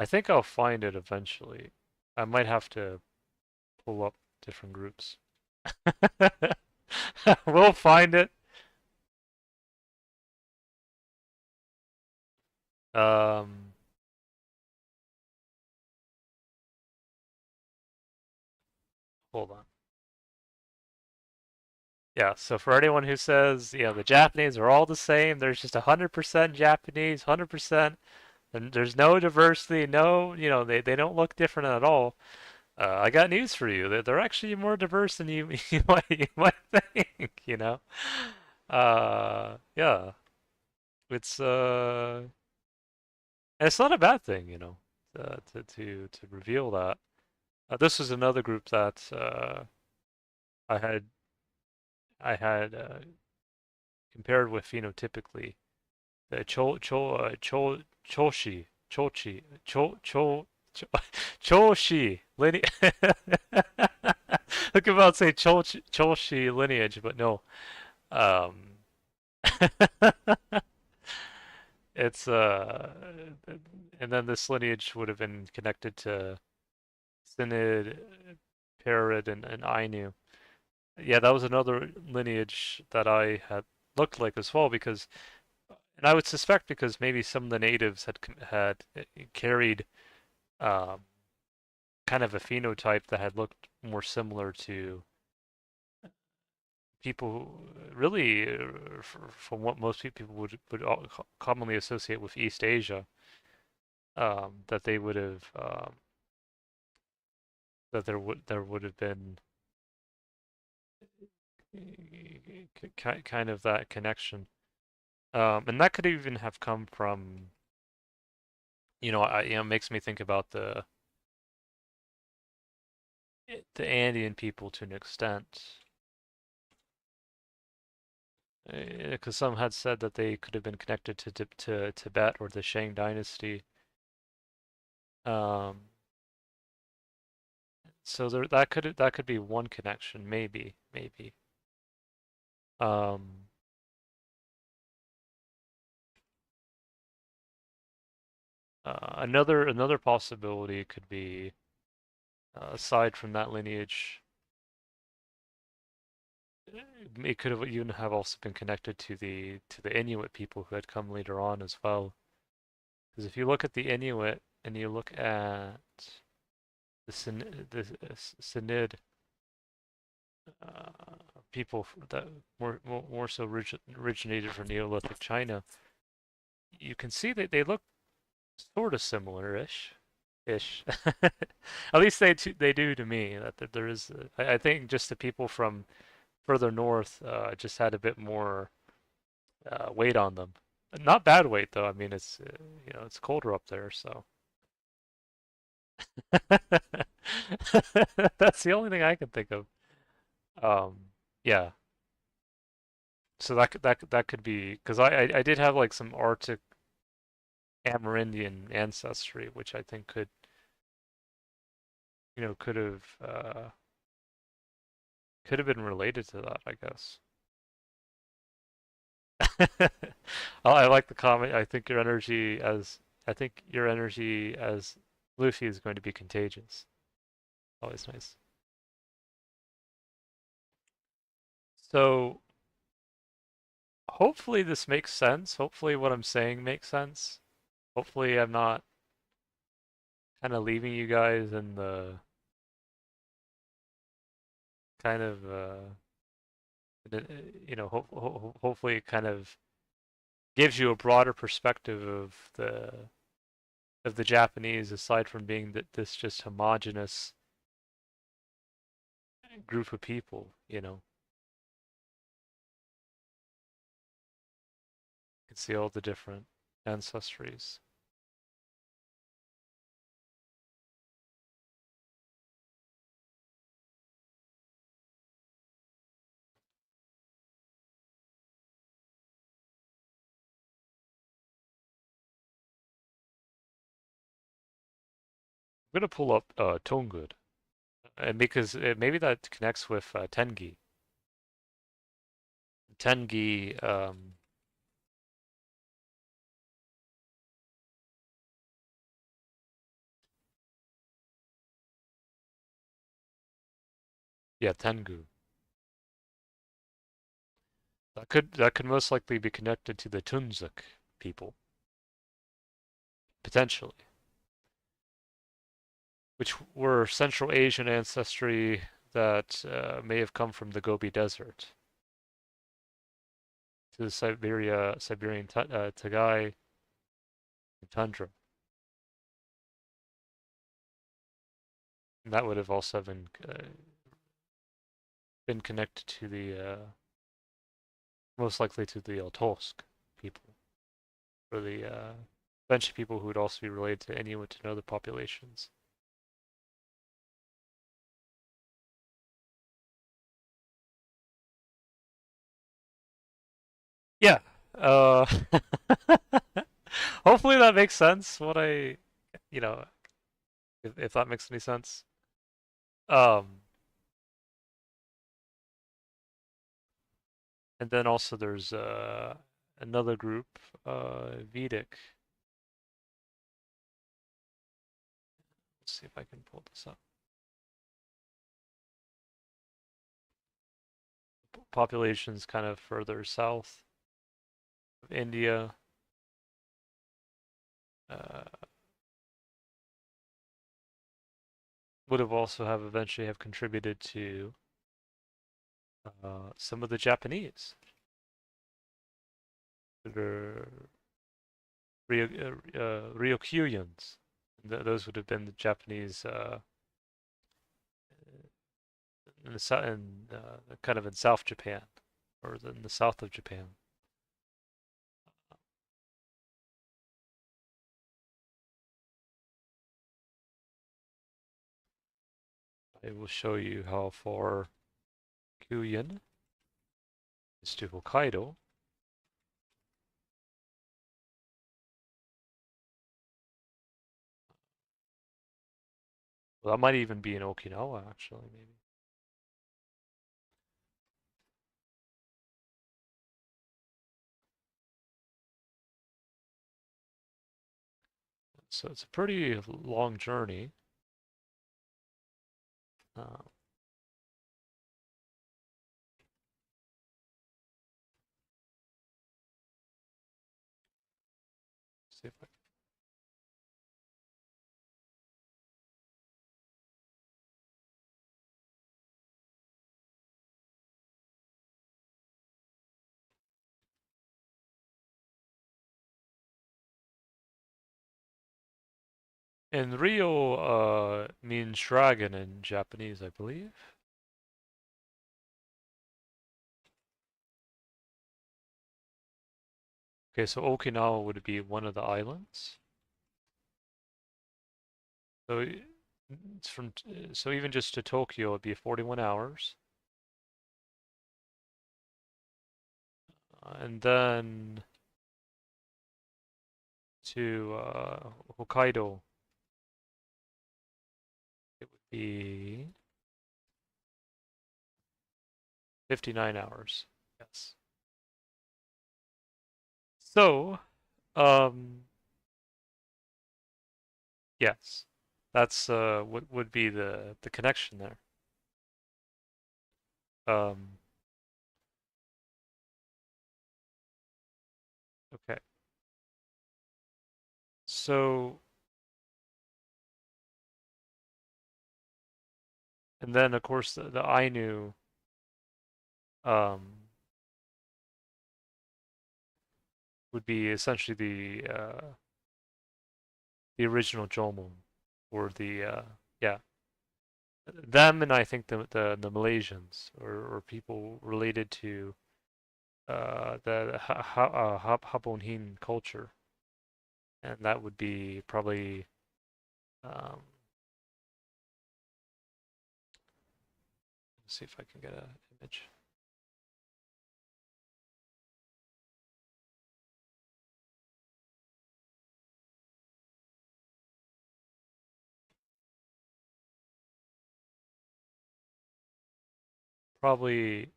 I think I'll find it eventually. I might have to pull up different groups. We'll find it. Um, Hold on. Yeah, so for anyone who says, the Japanese are all the same, there's just 100% Japanese, 100%, and there's no diversity, no, they don't look different at all. I got news for you. They're actually more diverse than you you might think. Yeah, it's and it's not a bad thing. To reveal that. This was another group that I had I had compared with phenotypically. The Choshi lineage. Look about say Choshi lineage, but no. Um, it's and then this lineage would have been connected to Synod, Perid, and Ainu. Yeah, that was another lineage that I had looked like as well because, and I would suspect because maybe some of the natives had carried um, kind of a phenotype that had looked more similar to people really from what most people would commonly associate with East Asia, that they would have that there would have been kind of that connection, and that could even have come from it makes me think about the Andean people to an extent. Because some had said that they could have been connected to Tibet or the Shang dynasty. Um, so that could be one connection, maybe. Um, another possibility could be, aside from that lineage, it could have even have also been connected to the Inuit people who had come later on as well. Because if you look at the Inuit and you look at the Sinid, uh, people that more so originated from Neolithic China, you can see that they look sort of similar-ish. Ish. At least they do to me. That there is, I think, just the people from further north just had a bit more weight on them. Not bad weight though. I mean, it's colder up there, so that's the only thing I can think of. Yeah. So that could be because I did have like some Arctic Amerindian ancestry, which I think could have been related to that, I guess. I like the comment. I think your energy as Luffy is going to be contagious. Always nice. So hopefully this makes sense. Hopefully what I'm saying makes sense. Hopefully I'm not kind of leaving you guys in the kind of hopefully it kind of gives you a broader perspective of the Japanese aside from being this just homogenous group of people. You can see all the different ancestries. I'm gonna pull up Tongood, and because maybe that connects with Tengi. Tengi, Yeah, Tengu. That could most likely be connected to the Tunzuk people, potentially, which were Central Asian ancestry that may have come from the Gobi Desert to the Siberian Tagai tundra. And that would have also been connected to the most likely to the Otosk people, or the bunch of people who would also be related to Inuit and other populations. Yeah. Uh, hopefully that makes sense. You know, if that makes any sense. Um, and then also there's another group, Vedic. Let's see if I can pull this up. Populations kind of further south of India. Uh, would have also have eventually have contributed to some of the Japanese that are Ryokuryans. Those would have been the Japanese in kind of in South Japan or in the south of Japan. I will show you how far Kyuyan is to Hokkaido. Well, that might even be in Okinawa, actually, maybe. So it's a pretty long journey. Uh, see if I And Rio means dragon in Japanese, I believe. Okay, so Okinawa would be one of the islands. So it's so even just to Tokyo it'd be 41 hours. And then to Hokkaido it would be 59 hours. Yes. So, um, yes. That's what would be the connection there. Um, okay. So, and then of course the Ainu um would be essentially the original Jomon or the yeah, them, and I think the Malaysians or people related to the Habonhin culture, and that would be probably um, let's see if I can get an image. Probably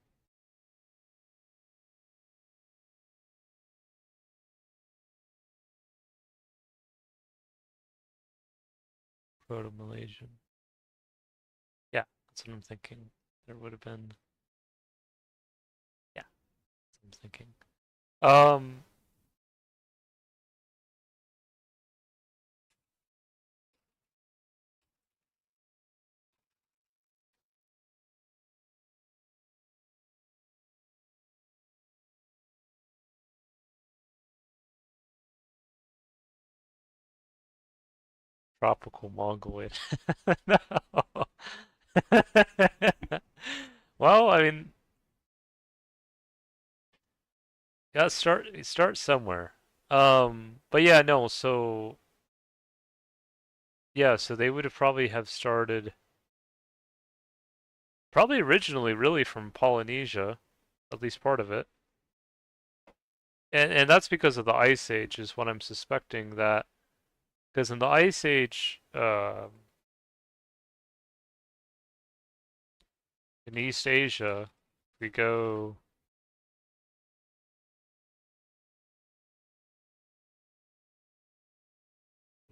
Proto-Malaysian. Yeah, that's what I'm thinking. there would have been. Yeah, I'm thinking. Um, Tropical Mongoloid. No. Well, I mean, gotta start somewhere. But yeah, no, so yeah, so they would have probably have started probably originally really from Polynesia, at least part of it. And that's because of the Ice Age is what I'm suspecting that because in the Ice Age, in East Asia, we go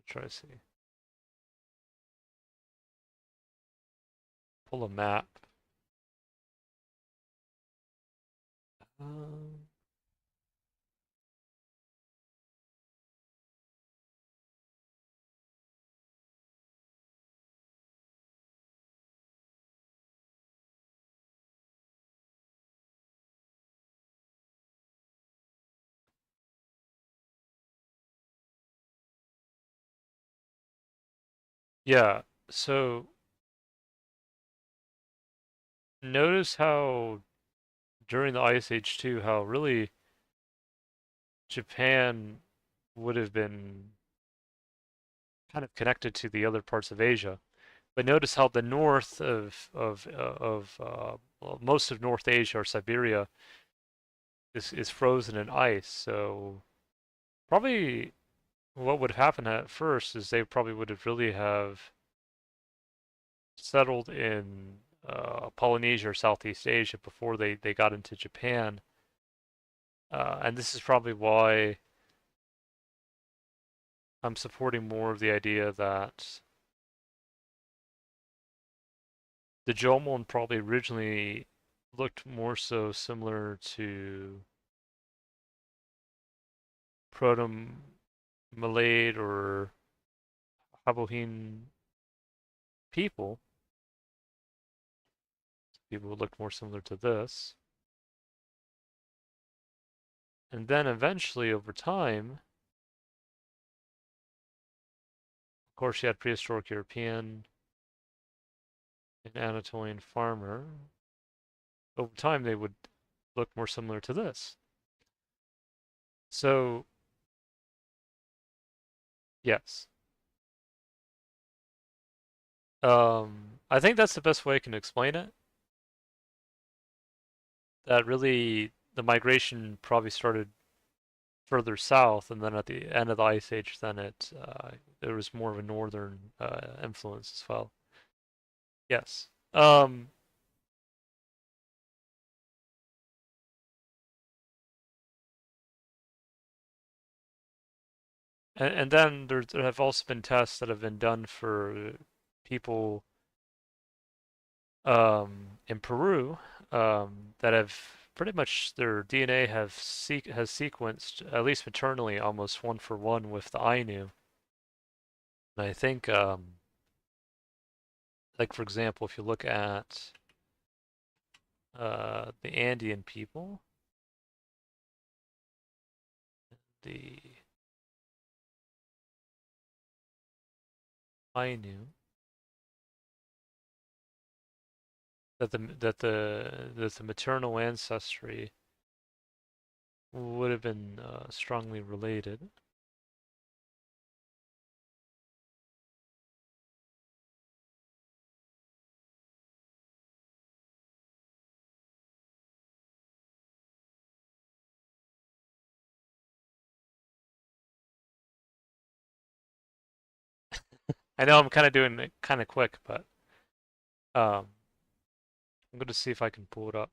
try to see, pull a map. Um, yeah, so notice how during the Ice Age too, how really Japan would have been kind of connected to the other parts of Asia. But notice how the north of well, most of North Asia or Siberia is frozen in ice. So probably what would happen at first is they probably would have really have settled in Polynesia or Southeast Asia before they got into Japan. And this is probably why I'm supporting more of the idea that the Jomon probably originally looked more so similar to Proto-Malay or Habohin people. People would look more similar to this. And then eventually, over time, of course, you had prehistoric European and Anatolian farmer. Over time, they would look more similar to this. So, yes. I think that's the best way I can explain it. That really, the migration probably started further south, and then at the end of the Ice Age, then there was more of a northern influence as well. Yes. And then there have also been tests that have been done for people in Peru that have pretty much their DNA has sequenced at least maternally almost one for one with the Ainu. And I think like for example, if you look at the Andean people, the Ainu, that the maternal ancestry would have been strongly related. I know I'm kind of doing it kind of quick, but um, I'm going to see if I can pull it up.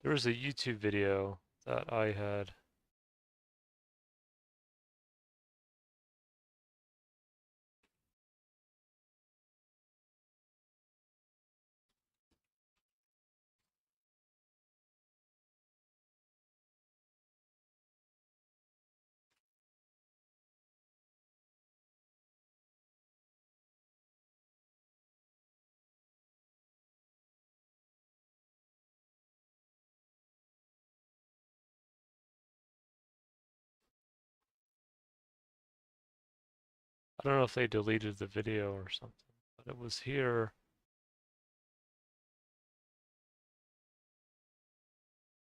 There was a YouTube video that I had. I don't know if they deleted the video or something, but it was here.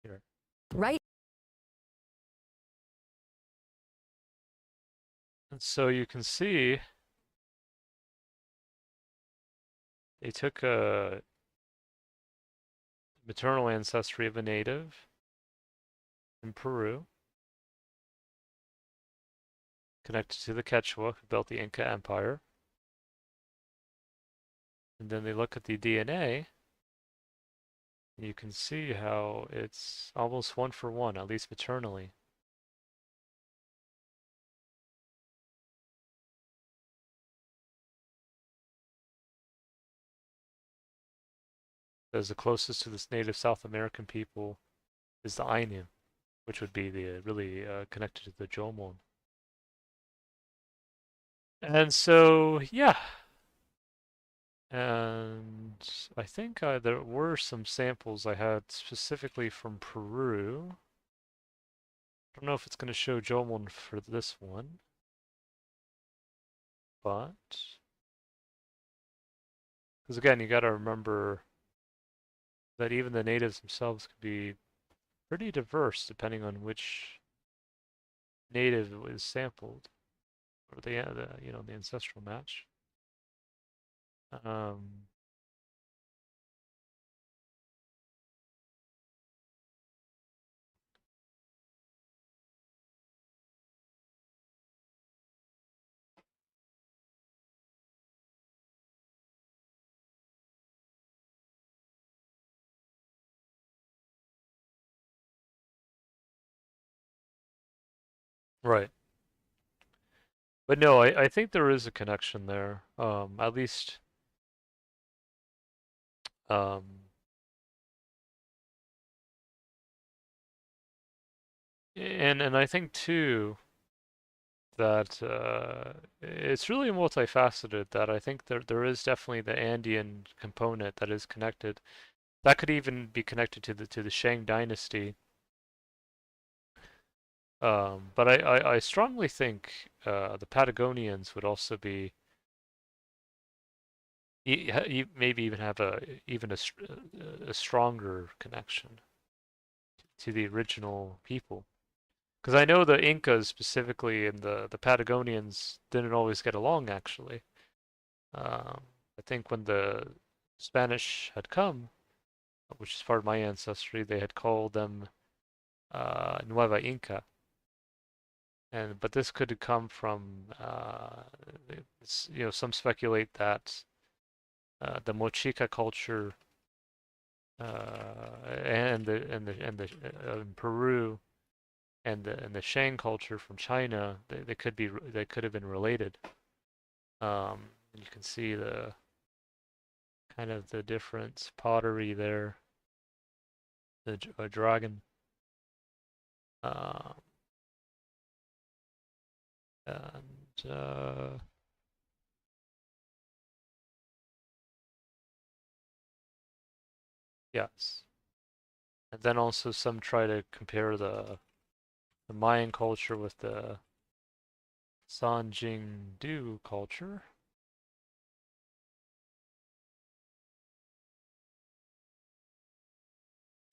Here. Right. And so you can see they took a maternal ancestry of a native in Peru, connected to the Quechua who built the Inca Empire. And then they look at the DNA, and you can see how it's almost one for one, at least maternally. As the closest to this native South American people is the Ainu, which would be the really connected to the Jomon. And so, yeah. And I think there were some samples I had specifically from Peru. I don't know if it's going to show Jomon for this one, but because again, you got to remember that even the natives themselves could be pretty diverse depending on which native is sampled or the ancestral match. Um, right. But no, I think there is a connection there. At least, um, and I think too that it's really multifaceted. That I think there is definitely the Andean component that is connected. That could even be connected to the Shang dynasty. But I strongly think the Patagonians would also be maybe even have a stronger connection to the original people. Because I know the Incas specifically and the Patagonians didn't always get along actually. I think when the Spanish had come, which is part of my ancestry, they had called them Nueva Inca. But this could come from some speculate that the Mochica culture in Peru and the Shang culture from China, they could have been related. You can see the kind of the different pottery there, the dragon, uh, and yes, and then also some try to compare the Mayan culture with the Sanjing-Du culture.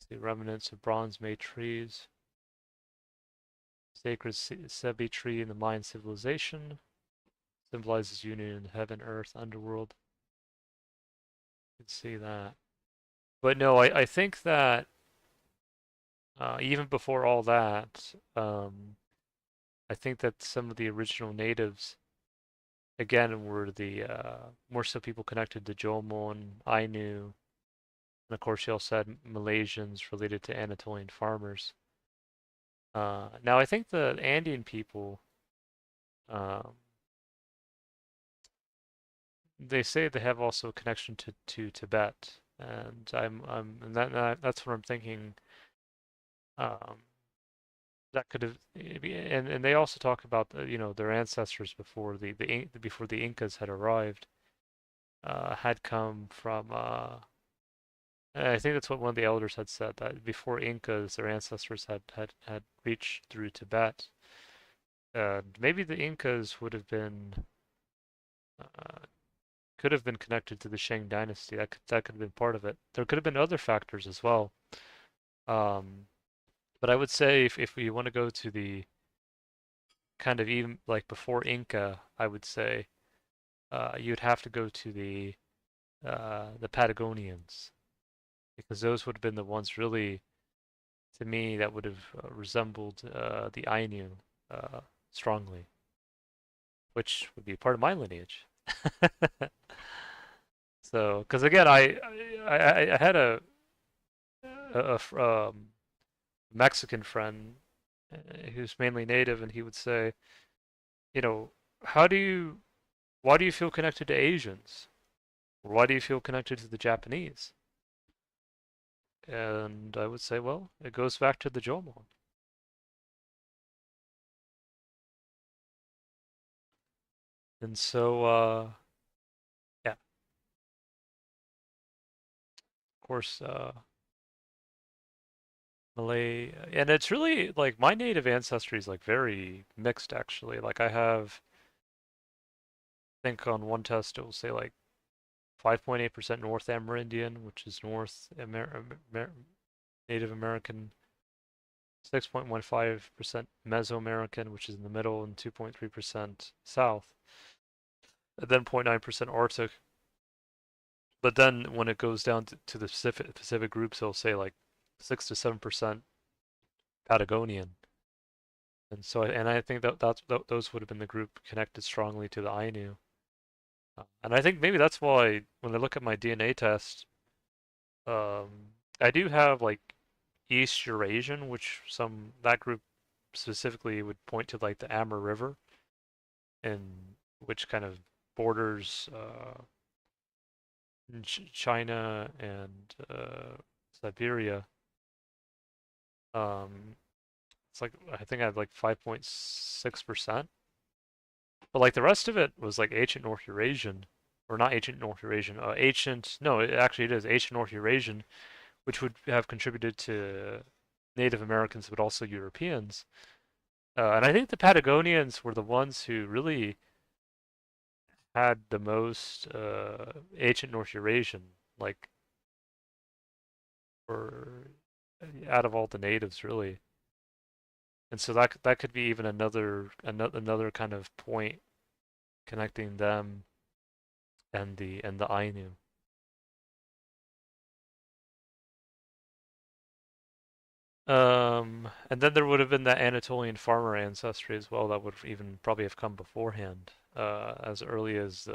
See remnants of bronze-made trees. Sacred Sebi tree in the Mayan civilization. Symbolizes union in heaven, earth, underworld. You can see that. But no, I think that even before all that, I think that some of the original natives, again, were the more so people connected to Jomon, Ainu, And of course, she also had Malaysians related to Anatolian farmers. Now, I think the Andean people, um, they say they have also a connection to Tibet, and and that's what I'm thinking. Um, that could have, and they also talk about their ancestors before before the Incas had arrived, had come from. I think that's what one of the elders had said, that before Incas, their ancestors had reached through Tibet. Maybe the Incas would have been uh, could have been connected to the Shang dynasty. That could have been part of it. There could have been other factors as well. Um, but I would say if we want to go to the kind of even like before Inca, I would say you'd have to go to the Patagonians, because those would have been the ones really, to me, that would have resembled the Ainu strongly, which would be part of my lineage. So, because again, I had a Mexican friend who's mainly native, and he would say, you know, how do you, why do you feel connected to Asians? Or why do you feel connected to the Japanese? And I would say, well, it goes back to the Jomon. And so, yeah, of course, Malay, and it's really like my native ancestry is like very mixed actually. Like I have, I think on one test it will say like 5.8% North Amerindian, which is Native American, 6.15% Mesoamerican, which is in the middle, and 2.3% South, and then 0.9% Arctic. But then when it goes down to the Pacific groups, it'll say like 6 to 7% Patagonian. And so, and I think those would have been the group connected strongly to the Ainu. And I think maybe that's why when I look at my DNA test, I do have like East Eurasian, which that group specifically would point to like the Amur River, and which kind of borders China and Siberia. Um, it's like I think I had like 5.6%, but like the rest of it was like ancient North Eurasian, or not ancient North Eurasian, ancient. No, actually it is ancient North Eurasian, which would have contributed to Native Americans, but also Europeans. And I think the Patagonians were the ones who really had the most ancient North Eurasian, like, or out of all the natives, really. And so that could be even another kind of point connecting them and the Ainu. And then there would have been that Anatolian farmer ancestry as well that would even probably have come beforehand, as early as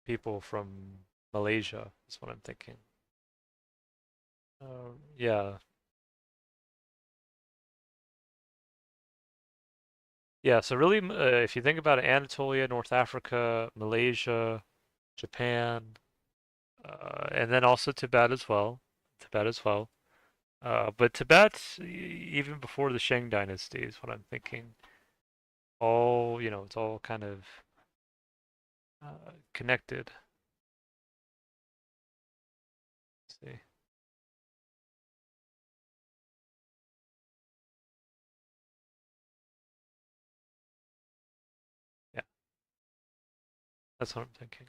people from Malaysia, is what I'm thinking. Yeah, yeah. So really, if you think about it, Anatolia, North Africa, Malaysia, Japan, and then also Tibet as well. Tibet as well. But Tibet, even before the Shang dynasty, is what I'm thinking. All, it's all kind of connected. Let's see. Yeah, that's what I'm thinking.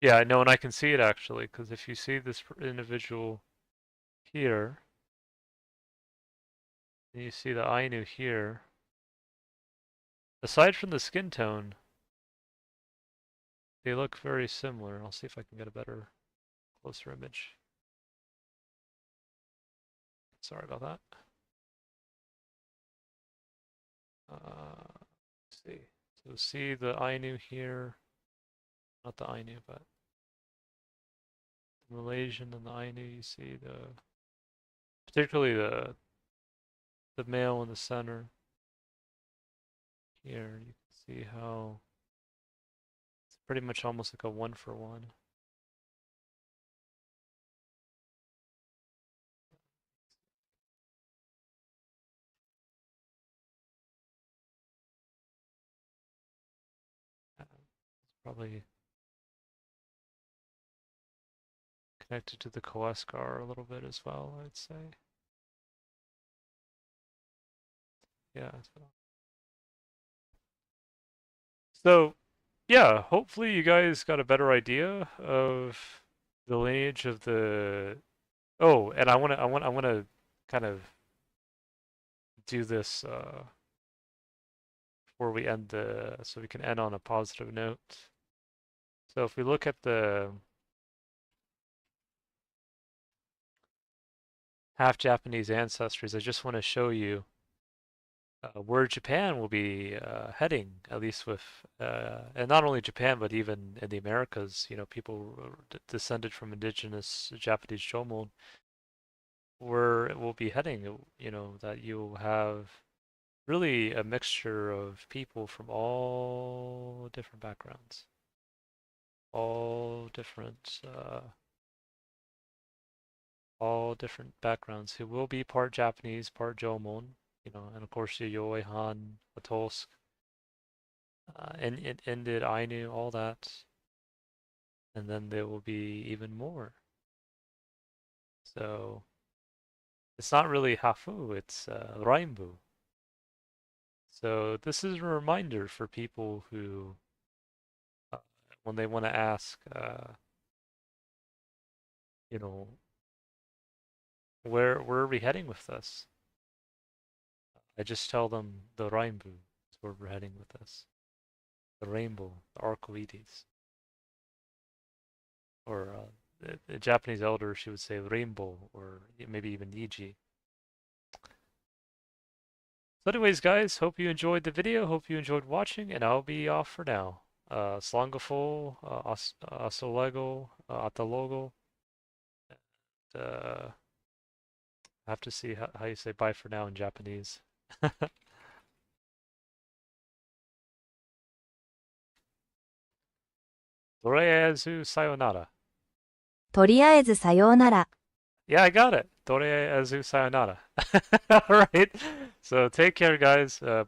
Yeah, I know, and I can see it actually, because if you see this individual here, and you see the Ainu here, aside from the skin tone, they look very similar. I'll see if I can get a better, closer image. Sorry about that. Let's see. So see the Ainu here, not the Ainu, but Malaysian and the Ainu, you see particularly the male in the center. Here you can see how it's pretty much almost like a one for one. It's probably connected to the Kawesqar a little bit as well, I'd say. Yeah. So yeah, hopefully you guys got a better idea of the lineage of the. Oh, and I wanna kind of do this before we end so we can end on a positive note. So if we look at the half Japanese ancestries, I just want to show you where Japan will be heading, at least with, and not only Japan, but even in the Americas, people descended from indigenous Japanese Jomon, where it will be heading, that you'll have really a mixture of people from all different backgrounds, all different, who will be part Japanese, part Jomon, and of course Yayoi, Han, Ottosk, and Indid, Ainu, all that, and then there will be even more. So it's not really Hafu, it's Rainbu. So this is a reminder for people who, uh, when they want to ask, you know, where are we heading with this? I just tell them the Rainbu is where we're heading with this. The rainbow, the arcoides. Or the Japanese elder, she would say rainbow, or maybe even Niji. So anyways, guys, hope you enjoyed the video. Hope you enjoyed watching, and I'll be off for now. Slangafol, Asolego, Atalogo. I have to see how you say bye for now in Japanese. とりあえずさよなら。とりあえずさようなら。 Yeah, I got it. とりあえずさよなら. All right. So take care, guys. Bye.